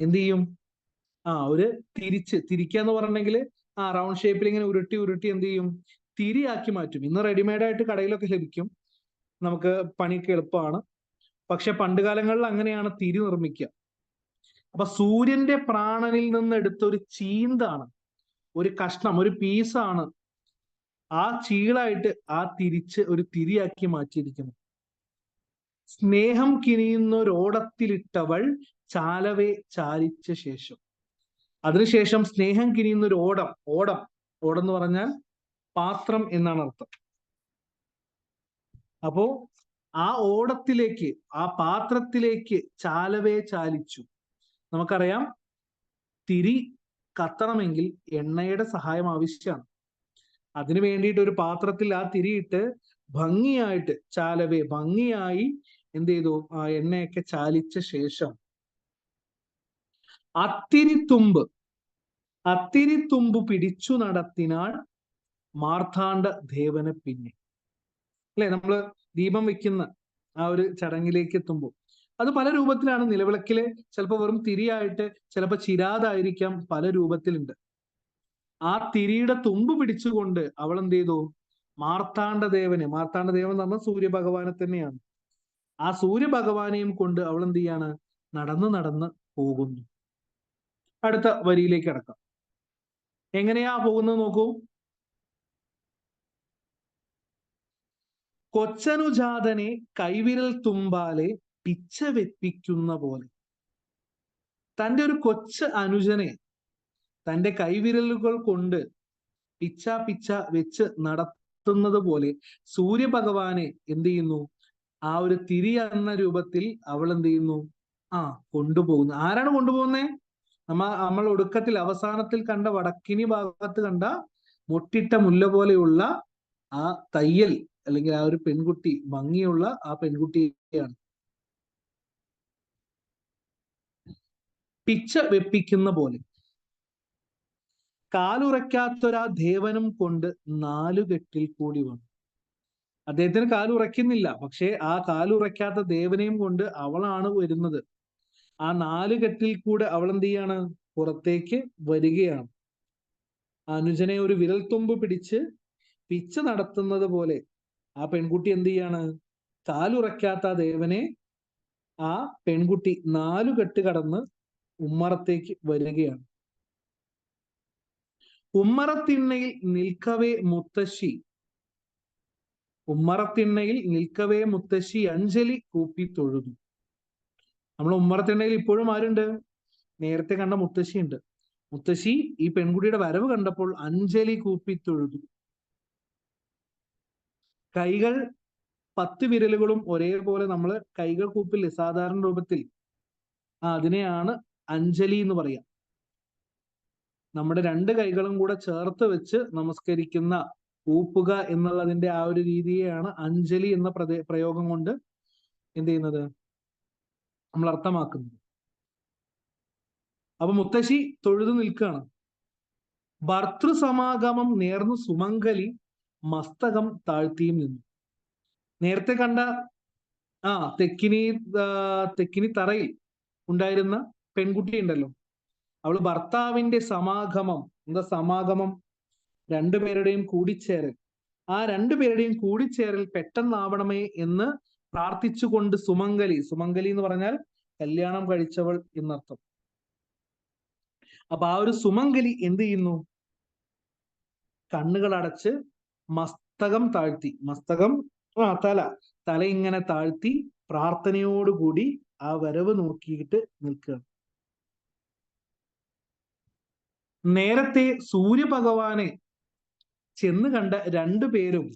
എന്ത് ചെയ്യും, ഒരു തിരിക്കുക എന്ന് പറഞ്ഞെങ്കിൽ റൗണ്ട് ഷേപ്പിൽ ഇങ്ങനെ ഉരുട്ടി ഉരുട്ടി എന്ത് ചെയ്യും, തിരിയാക്കി മാറ്റും. ഇന്ന് റെഡിമെയ്ഡ് ആയിട്ട് കടയിലൊക്കെ ലഭിക്കും, നമുക്ക് പണിയൊക്കെ എളുപ്പമാണ്. പക്ഷെ പണ്ട് കാലങ്ങളിൽ അങ്ങനെയാണ് തിരി നിർമ്മിക്കുക. അപ്പൊ സൂര്യന്റെ പ്രാണനിൽ നിന്ന് എടുത്ത ഒരു ചീന്താണ്, ഒരു കഷ്ണം, ഒരു പീസാണ് ആ ചീളായിട്ട് തിരിച്ച് ഒരു തിരിയാക്കി മാറ്റിയിരിക്കുന്നു. സ്നേഹം കിനിയുന്നൊരോടത്തിലിട്ടവൾ ചാലവേ ചാലിച്ച ശേഷം. അതിനുശേഷം സ്നേഹം കിനിയുന്നൊരു ഓടം എന്ന് പറഞ്ഞാൽ പാത്രം എന്നാണ് അർത്ഥം. അപ്പോ ആ ഓടത്തിലേക്ക്, ആ പാത്രത്തിലേക്ക് ചാലവേ ചാലിച്ചു. നമുക്കറിയാം, തിരി കത്തണമെങ്കിൽ എണ്ണയുടെ സഹായം ആവശ്യമാണ്. അതിനു വേണ്ടിയിട്ട് ഒരു പാത്രത്തിൽ ആ തിരിയിട്ട് ഭംഗിയായിട്ട് ഭംഗിയായി എന്ത് ചെയ്തു, ആ എണ്ണയൊക്കെ ചാലിച്ച ശേഷം അത്തിരിത്തുമ്പ് പിടിച്ചു നടത്തിനാൾ മാർത്താണ്ഡ ദേവനെ. പിന്നെ അല്ലെ, നമ്മള് ദീപം വെക്കുന്ന ആ ഒരു ചടങ്ങിലേക്ക് എത്തുമ്പോൾ അത് പല രൂപത്തിലാണ്. നിലവിളക്കില് ചിലപ്പോൾ വെറും തിരിയായിട്ട്, ചിലപ്പോൾ ചിരാതായിരിക്കാം, പല രൂപത്തിലുണ്ട്. ആ തിരിയുടെ തുമ്പ് പിടിച്ചുകൊണ്ട് അവൾ എന്ത് ചെയ്തു, മാർത്താണ്ഡദേവൻ എന്ന് പറഞ്ഞാൽ സൂര്യഭഗവാനെ തന്നെയാണ്. ആ സൂര്യഭഗവാനെയും കൊണ്ട് അവൾ എന്ത് ചെയ്യാണ്, നടന്ന് പോകുന്നു. അടുത്ത വരിയിലേക്ക് കടക്കാം. എങ്ങനെയാ പോകുന്നത് നോക്കൂ. കൊച്ചനുജാതനെ കൈവിരൽ തുമ്പാലെ പിച്ച വെപ്പിക്കുന്ന പോലെ. തന്റെ ഒരു കൊച്ചു അനുജനെ തന്റെ കൈവിരലുകൾ കൊണ്ട് പിച്ച വെച്ച് നടത്തുന്നത് പോലെ സൂര്യഭഗവാനെ എന്ത് ചെയ്യുന്നു, ആ ഒരു തിരി എന്ന രൂപത്തിൽ അവൾ എന്ത് ചെയ്യുന്നു, കൊണ്ടുപോകുന്നു. ആരാണ് കൊണ്ടുപോകുന്നേ? നമ്മൾ ഒടുക്കത്തിൽ അവസാനത്തിൽ കണ്ട വടക്കിനി ഭാഗത്ത് കണ്ട മൊട്ടിട്ട മുല്ല പോലെയുള്ള ആ തയ്യൽ അല്ലെങ്കിൽ ആ ഒരു പെൺകുട്ടി, ഭംഗിയുള്ള ആ പെൺകുട്ടിയാണ്. പിച്ച വെപ്പിക്കുന്ന പോലെ കാലുറയ്ക്കാത്തൊരാ ദേവനും കൊണ്ട് 4 കെട്ടിൽ കൂടി വന്നു. അദ്ദേഹത്തിന് കാലുറയ്ക്കുന്നില്ല, പക്ഷെ ആ കാലുറയ്ക്കാത്ത ദേവനെയും കൊണ്ട് അവളാണ് വരുന്നത്. ആ 4 കെട്ടിൽ കൂടെ അവൾ എന്ത് ചെയ്യാണ്, പുറത്തേക്ക് വരികയാണ്. അനുജനെ ഒരു വിരൽത്തുമ്പ് പിടിച്ച് പിച്ച നടത്തുന്നത് പോലെ ആ പെൺകുട്ടി എന്ത് ചെയ്യാണ്, കാലുറയ്ക്കാത്ത ദേവനെ ആ പെൺകുട്ടി 4 കെട്ട് കടന്ന് ഉമ്മറത്തേക്ക് വരികയാണ്. ഉമ്മറത്തിണ്ണയിൽ നിൽക്കവേ മുത്തശ്ശി അഞ്ജലി കൂപ്പി തൊഴുതു. നമ്മൾ ഉമ്മറത്തിണ്ണയിൽ ഇപ്പോഴും ആരുണ്ട്? നേരത്തെ കണ്ട മുത്തശ്ശിയുണ്ട്. മുത്തശ്ശി ഈ പെൺകുട്ടിയുടെ വരവ് കണ്ടപ്പോൾ അഞ്ജലി കൂപ്പി തൊഴുതു. കൈകൾ 10 വിരലുകളും ഒരേപോലെ നമ്മൾ കൈകൾ കൂപ്പില്ലേ സാധാരണ രൂപത്തിൽ, അതിനെയാണ് അഞ്ജലി എന്ന് പറയാം. നമ്മുടെ 2 കൈകളും കൂടെ ചേർത്ത് വെച്ച് നമസ്കരിക്കുന്ന, കൂപ്പുക എന്നുള്ളതിന്റെ ആ ഒരു രീതിയെയാണ് അഞ്ജലി എന്ന പ്രയോഗം കൊണ്ട് എന്ത് ചെയ്യുന്നത്, നമ്മൾ അർത്ഥമാക്കുന്നത്. അപ്പൊ മുത്തശ്ശി തൊഴുതു നിൽക്കുകയാണ്. ഭർതൃസമാഗമം നേർന്നു സുമംഗലി മസ്തകം താഴ്ത്തിയും നിന്നു. നേരത്തെ കണ്ട തെക്കിനി തറയിൽ ഉണ്ടായിരുന്ന പെൺകുട്ടി ഉണ്ടല്ലോ, അവള് ഭർത്താവിന്റെ സമാഗമം. എന്താ സമാഗമം? 2 പേരുടെയും കൂടിച്ചേരൽ. ആ 2 പേരുടെയും കൂടിച്ചേരൽ പെട്ടെന്നാവണമേ എന്ന് പ്രാർത്ഥിച്ചുകൊണ്ട് സുമംഗലി എന്ന് പറഞ്ഞാൽ കല്യാണം കഴിച്ചവൾ എന്നർത്ഥം. അപ്പൊ ആ ഒരു സുമംഗലി എന്ത് ചെയ്യുന്നു, കണ്ണുകൾ അടച്ച് മസ്തകം താഴ്ത്തി, തല ഇങ്ങനെ താഴ്ത്തി പ്രാർത്ഥനയോടുകൂടി ആ വരവ് നോക്കിയിട്ട് നിൽക്കുകയാണ്. നേരത്തെ സൂര്യഭഗവാനെ ചെന്ന് കണ്ട 2 പേരും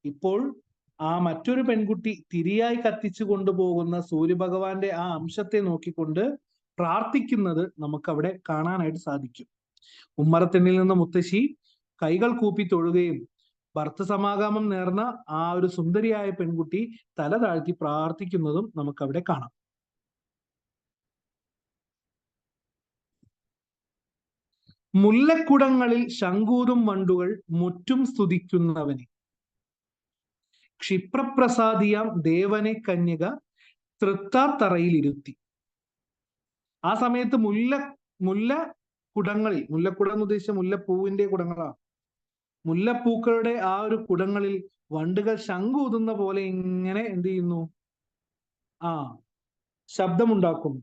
ഇപ്പോൾ ആ മറ്റൊരു പെൺകുട്ടി തിരിയായി കത്തിച്ചു കൊണ്ടുപോകുന്ന സൂര്യഭഗവാന്റെ ആ അംശത്തെ നോക്കിക്കൊണ്ട് പ്രാർത്ഥിക്കുന്നത് നമുക്ക് അവിടെ കാണാനായിട്ട് സാധിക്കും. ഉമ്മറത്തിണ്ണിൽ നിന്ന് മുത്തശ്ശി കൈകൾ കൂപ്പി തൊഴുകയും ഭർത്തൃസമാഗമം നേർന്ന ആ ഒരു സുന്ദരിയായ പെൺകുട്ടി തല താഴ്ത്തി പ്രാർത്ഥിക്കുന്നതും നമുക്കവിടെ കാണാം. മുല്ലക്കുടങ്ങളിൽ ശംഖൂതും വണ്ടുകൾ മുറ്റും സ്തുതിക്കുന്നവനെ, ക്ഷിപ്രപ്രസാദിയാം ദേവനെ കന്യക തൃത്താത്തറയിലിരുത്തി. ആ സമയത്ത് മുല്ലക്കുടങ്ങളിൽ, മുല്ലക്കുടം എന്ന് ഉദ്ദേശിച്ച മുല്ലപ്പൂവിന്റെ കുടങ്ങളാണ്, മുല്ലപ്പൂക്കളുടെ ആ ഒരു കുടങ്ങളിൽ വണ്ടുകൾ ശംഖൂതുന്ന പോലെ ഇങ്ങനെ എന്ത് ചെയ്യുന്നു? ശബ്ദമുണ്ടാക്കുന്നു.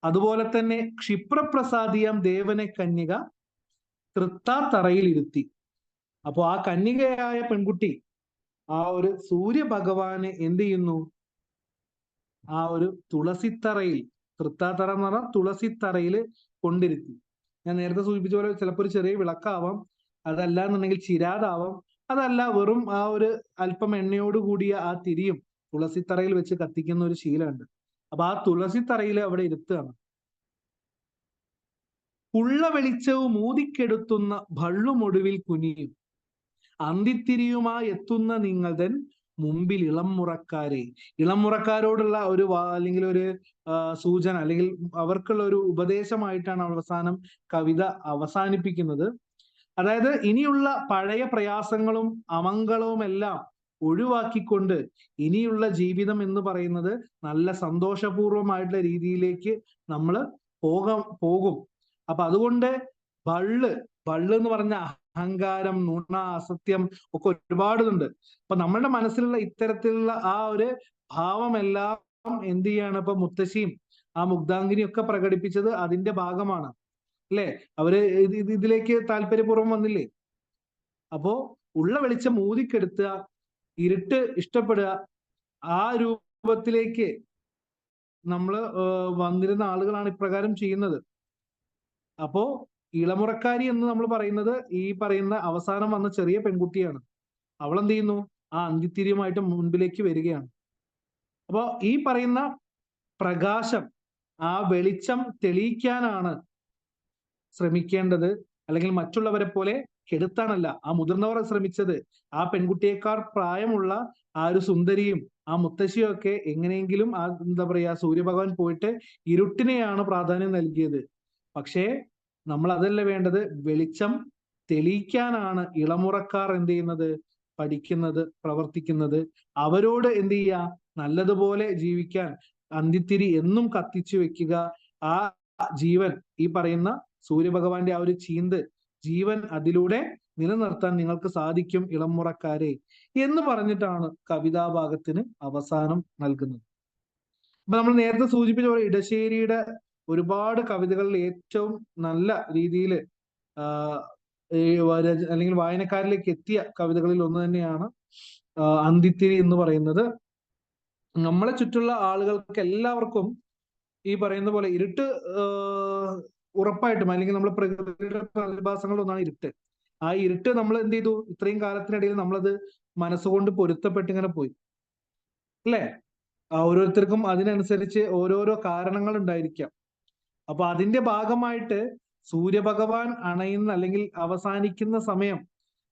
അതുപോലെ തന്നെ ക്ഷിപ്രപ്രസാദിയാം ദേവനെ കന്യക തൃത്താത്തറയിൽ ഇരുത്തി. അപ്പോ ആ കന്യകയായ പെൺകുട്ടി ആ ഒരു സൂര്യഭഗവാനെ എന്ത് ചെയ്യുന്നു? ആ ഒരു തുളസിത്തറയിൽ, തൃത്താത്തറ എന്ന് പറഞ്ഞാൽ തുളസിത്തറയിൽ കൊണ്ടിരുത്തി. ഞാൻ നേരത്തെ സൂചിപ്പിച്ച പോലെ ചിലപ്പോൾ ഒരു ചെറിയ വിളക്കാവാം, അതല്ല എന്നുണ്ടെങ്കിൽ ചിരാതാവാം, അതല്ല വെറും ആ ഒരു അല്പം എണ്ണയോട് കൂടിയ ആ തിരിയും തുളസിത്തറയിൽ വെച്ച് കത്തിക്കുന്ന ഒരു ശീലമുണ്ട്. അപ്പൊ ആ തുളസിത്തറയിൽ അവിടെ ഇരുത്തുകയാണ്. ഉള്ള വെളിച്ചവും ഊതിക്കെടുത്തുന്ന ഭള്ളുമൊടുവിൽ കുനിയും, അന്തിത്തിരിയുമായി എത്തുന്ന നിങ്ങൾതൻ മുമ്പിൽ ഇളംമുറക്കാരെ. ഇളംമുറക്കാരോടുള്ള ഒരു അല്ലെങ്കിൽ ഒരു സൂചന, അല്ലെങ്കിൽ അവർക്കുള്ള ഒരു ഉപദേശമായിട്ടാണ് അവസാനം കവിത അവസാനിപ്പിക്കുന്നത്. അതായത് ഇനിയുള്ള പഴയ പ്രയാസങ്ങളും അമംഗളവും എല്ലാം ഒഴിവാക്കിക്കൊണ്ട് ഇനിയുള്ള ജീവിതം എന്ന് പറയുന്നത് നല്ല സന്തോഷപൂർവമായിട്ടുള്ള രീതിയിലേക്ക് നമ്മൾ പോകും. അപ്പൊ അതുകൊണ്ട് ഭള്ള് എന്ന് പറഞ്ഞ അഹങ്കാരം, നുണ, അസത്യം ഒക്കെ ഒരുപാടുണ്ട്. അപ്പൊ നമ്മളുടെ മനസ്സിലുള്ള ഇത്തരത്തിലുള്ള ആ ഒരു ഭാവമെല്ലാം എന്ത് ചെയ്യാണ്? ഇപ്പൊ മുത്തശ്ശിയും ആ മുഗ്ധാംഗിനിയും ഒക്കെ പ്രകടിപ്പിച്ചത് അതിന്റെ ഭാഗമാണ്, അല്ലെ? അവര് ഇതിലേക്ക് താല്പര്യപൂർവ്വം വന്നില്ലേ? അപ്പോ ഉള്ള വെളിച്ചം ഊതിക്കെടുത്തുക, ഇരുട്ട് ഇഷ്ടപ്പെടുക, ആ രൂപത്തിലേക്ക് നമ്മള് വന്നിരുന്ന ആളുകളാണ് ഇപ്രകാരം ചെയ്യുന്നത്. അപ്പോ ഇളമുറക്കാരി എന്ന് നമ്മൾ പറയുന്നത് ഈ പറയുന്ന അവസാനം വന്ന ചെറിയ പെൺകുട്ടിയാണ്. അവൾ എന്ത് ചെയ്യുന്നു? ആ അന്തിത്തിരിയുമായിട്ട് മുൻപിലേക്ക് വരികയാണ്. അപ്പോ ഈ പറയുന്ന പ്രകാശം, ആ വെളിച്ചം തെളിയിക്കാനാണ് ശ്രമിക്കേണ്ടത്, അല്ലെങ്കിൽ മറ്റുള്ളവരെ പോലെ കെടുത്താനല്ല. ആ മുതിർന്നവർ ശ്രമിച്ചത് ആ പെൺകുട്ടിയേക്കാൾ പ്രായമുള്ള ആ ഒരു സുന്ദരിയും ആ മുത്തശ്ശിയും ഒക്കെ എങ്ങനെയെങ്കിലും ആ എന്താ പറയാ സൂര്യഭഗവാൻ പോയിട്ട് ഇരുട്ടിനെയാണ് പ്രാധാന്യം നൽകിയത്. പക്ഷേ നമ്മൾ അതല്ല വേണ്ടത്, വെളിച്ചം തെളിയിക്കാനാണ് ഇളമുറക്കാർ എന്ത് ചെയ്യുന്നത്? പഠിക്കുന്നത്, പ്രവർത്തിക്കുന്നത്. അവരോട് എന്ത് ചെയ്യുക? നല്ലതുപോലെ ജീവിക്കാൻ അന്തിത്തിരി എന്നും കത്തിച്ചു വെക്കുക. ആ ജീവൻ, ഈ പറയുന്ന സൂര്യഭഗവാന്റെ ആ ഒരു ചീന്ത് ജീവൻ അതിലൂടെ നിലനിർത്താൻ നിങ്ങൾക്ക് സാധിക്കും ഇളമുറക്കാരെ എന്ന് പറഞ്ഞിട്ടാണ് കവിതാഭാഗത്തിന് അവസാനം നൽകുന്നത്. അപ്പൊ നമ്മൾ നേരത്തെ സൂചിപ്പിച്ച പോലെ ഇടശ്ശേരിയുടെ ഒരുപാട് കവിതകളിൽ ഏറ്റവും നല്ല രീതിയിൽ അല്ലെങ്കിൽ വായനക്കാരിലേക്ക് എത്തിയ കവിതകളിൽ ഒന്ന് തന്നെയാണ് അന്തിത്തിരി എന്ന് പറയുന്നത്. നമ്മളെ ചുറ്റുള്ള ആളുകൾക്ക് എല്ലാവർക്കും ഈ പറയുന്ന പോലെ ഇരുട്ട് ഉറപ്പായിട്ടും, അല്ലെങ്കിൽ നമ്മൾ പ്രകൃതിയുടെ പ്രതിഭാസങ്ങളിലൊന്നാണ് ഇരുട്ട്. ആ ഇരുട്ട് നമ്മൾ എന്ത് ചെയ്തു? ഇത്രയും കാലത്തിനിടയിൽ നമ്മളത് മനസ്സുകൊണ്ട് പൊരുത്തപ്പെട്ട് ഇങ്ങനെ പോയി, അല്ലേ? ഓരോരുത്തർക്കും അതിനനുസരിച്ച് ഓരോരോ കാരണങ്ങൾ ഉണ്ടായിരിക്കാം. അപ്പൊ അതിന്റെ ഭാഗമായിട്ട് സൂര്യഭഗവാൻ അണയുന്ന അല്ലെങ്കിൽ അവസാനിക്കുന്ന സമയം,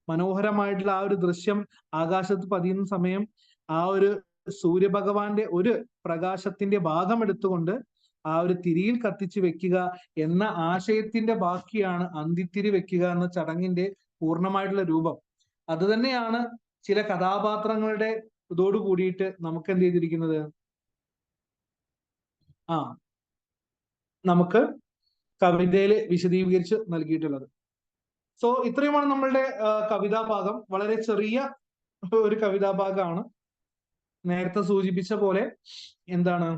മനോഹരമായിട്ടുള്ള ആ ഒരു ദൃശ്യം ആകാശത്ത് പതിയുന്ന സമയം, ആ ഒരു സൂര്യഭഗവാന്റെ ഒരു പ്രകാശത്തിന്റെ ഭാഗം എടുത്തുകൊണ്ട് ആ ഒരു തിരിയിൽ കത്തിച്ചു വെക്കുക എന്ന ആശയത്തിന്റെ ബാക്കിയാണ് അന്തിത്തിരി വെക്കുക എന്ന ചടങ്ങിന്റെ പൂർണ്ണമായിട്ടുള്ള രൂപം. അത് തന്നെയാണ് ചില കഥാപാത്രങ്ങളുടെ ഇതോട് കൂടിയിട്ട് നമുക്ക് എന്ത് ചെയ്തിരിക്കുന്നത്? നമുക്ക് കവിതയിൽ വിശദീകരിച്ച് നൽകിയിട്ടുള്ളത്. സോ ഇത്രയുമാണ് നമ്മളുടെ കവിതാഭാഗം. വളരെ ചെറിയ ഒരു കവിതാഭാഗമാണ്. നേരത്തെ സൂചിപ്പിച്ച പോലെ എന്താണ്,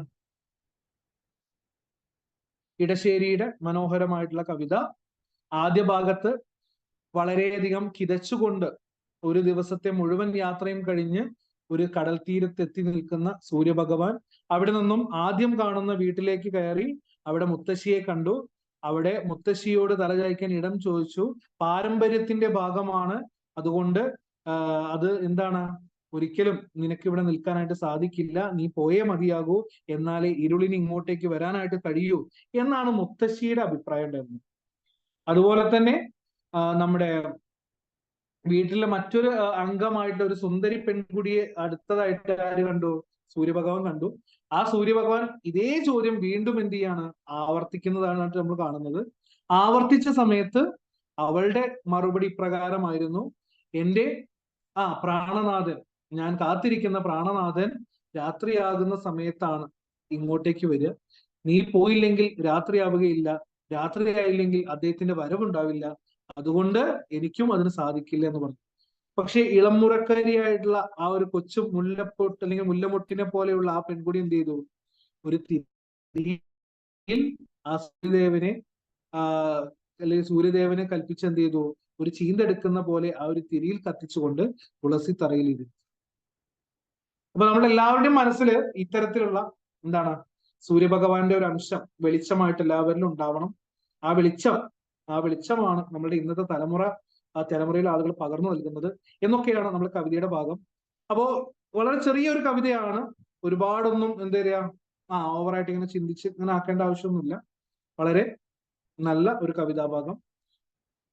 ഇടശ്ശേരിയുടെ മനോഹരമായിട്ടുള്ള കവിത. ആദ്യ ഭാഗത്ത് വളരെയധികം കിതച്ചുകൊണ്ട് ഒരു ദിവസത്തെ മുഴുവൻ യാത്രയും കഴിഞ്ഞ് ഒരു കടൽ തീരത്തെത്തി നിൽക്കുന്ന സൂര്യഭഗവാൻ അവിടെ നിന്നും ആദ്യം കാണുന്ന വീട്ടിലേക്ക് കയറി അവിടെ മുത്തശ്ശിയെ കണ്ടു. അവിടെ മുത്തശ്ശിയോട് തലചായ്ക്കാൻ ഇടം ചോദിച്ചു. പാരമ്പര്യത്തിന്റെ ഭാഗമാണ്, അതുകൊണ്ട് അത് എന്താണ്, ഒരിക്കലും നിനക്ക് ഇവിടെ നിൽക്കാനായിട്ട് സാധിക്കില്ല, നീ പോയേ മതിയാകൂ, എന്നാലേ ഇരുളിന് ഇങ്ങോട്ടേക്ക് വരാനായിട്ട് കഴിയൂ എന്നാണ് മുത്തശ്ശിയുടെ അഭിപ്രായം ഉണ്ടായിരുന്നത്. അതുപോലെ തന്നെ നമ്മുടെ വീട്ടിലെ മറ്റൊരു അംഗമായിട്ട് ഒരു സുന്ദരി പെൺകുടിയെ അടുത്തതായിട്ട് ആര് കണ്ടു? സൂര്യഭഗവാൻ കണ്ടു. ആ സൂര്യഭഗവാൻ ഇതേ ചോദ്യം വീണ്ടും എന്ത് ചെയ്യാണ്? ആവർത്തിക്കുന്നതാണ് നമ്മൾ കാണുന്നത്. ആവർത്തിച്ച സമയത്ത് അവളുടെ മറുപടി പ്രകാരമായിരുന്നു, എന്റെ പ്രാണനാഥൻ, ഞാൻ കാത്തിരിക്കുന്ന പ്രാണനാഥൻ രാത്രിയാകുന്ന സമയത്താണ് ഇങ്ങോട്ടേക്ക് വരിക. നീ പോയില്ലെങ്കിൽ രാത്രിയാവുകയില്ല, രാത്രിയായില്ലെങ്കിൽ അദ്ദേഹത്തിന്റെ വരവുണ്ടാവില്ല, അതുകൊണ്ട് എനിക്കും അതിന് സാധിക്കില്ല എന്ന് പറഞ്ഞു. പക്ഷെ ഇളമുറക്കാരിയായിട്ടുള്ള ആ ഒരു കൊച്ചു മുല്ലപ്പൊട്ട് അല്ലെങ്കിൽ മുല്ലമൊട്ടിനെ പോലെയുള്ള ആ പെൺകുടി എന്ത് ചെയ്തു? ഒരു തിരിയിൽ ആ സൂര്യദേവനെ അല്ലെങ്കിൽ സൂര്യദേവനെ കൽപ്പിച്ച് എന്ത് ചെയ്തു? ഒരു ചീന്തെടുക്കുന്ന പോലെ ആ ഒരു തിരിയിൽ കത്തിച്ചുകൊണ്ട് തുളസി തറയിൽ ഇരുന്നു. അപ്പൊ നമ്മളെല്ലാവരുടെയും മനസ്സിൽ ഇത്തരത്തിലുള്ള എന്താണ്, സൂര്യഭഗവാന്റെ ഒരു അംശം വെളിച്ചമായിട്ട് എല്ലാവരിലും ഉണ്ടാവണം. ആ വെളിച്ചമാണ് നമ്മുടെ ഇന്നത്തെ തലമുറയിലെ ആളുകൾ പകർന്നു നൽകുന്നത് എന്നൊക്കെയാണ് നമ്മുടെ കവിതയുടെ ഭാഗം. അപ്പോ വളരെ ചെറിയൊരു കവിതയാണ്, ഒരുപാടൊന്നും എന്താ പറയാ ഓവറായിട്ട് ഇങ്ങനെ ചിന്തിച്ച് ഇങ്ങനെ ആക്കേണ്ട ആവശ്യമൊന്നുമില്ല. വളരെ നല്ല ഒരു കവിതാഭാഗം.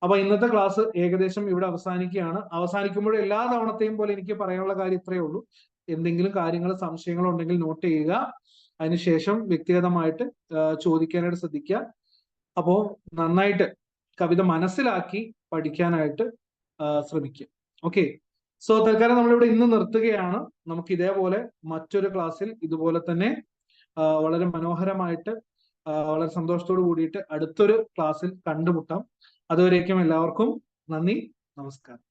അപ്പൊ ഇന്നത്തെ ക്ലാസ് ഏകദേശം ഇവിടെ അവസാനിക്കുകയാണ്. അവസാനിക്കുമ്പോൾ എല്ലാ തവണത്തെയും പോലെ എനിക്ക് പറയാനുള്ള കാര്യം ഇത്രയേ ഉള്ളൂ. എന്തെങ്കിലും കാര്യങ്ങൾ സംശയങ്ങൾ ഉണ്ടെങ്കിൽ നോട്ട് ചെയ്യുക. അതിനുശേഷം വ്യക്തിഗതമായിട്ട് ചോദിക്കാനായിട്ട് ശ്രദ്ധിക്കുക. അപ്പോ നന്നായിട്ട് കവിത മനസ്സിലാക്കി പഠിക്കാനായിട്ട് ശ്രമിക്കുക. ഓക്കെ, സോ തൽക്കാലം നമ്മളിവിടെ ഇന്ന് നിർത്തുകയാണ്. നമുക്ക് ഇതേപോലെ മറ്റൊരു ക്ലാസ്സിൽ ഇതുപോലെ തന്നെ വളരെ മനോഹരമായിട്ട് വളരെ സന്തോഷത്തോട് കൂടിയിട്ട് അടുത്തൊരു ക്ലാസ്സിൽ കണ്ടുമുട്ടാം. അതുവരേക്കും എല്ലാവർക്കും നന്ദി, നമസ്കാരം.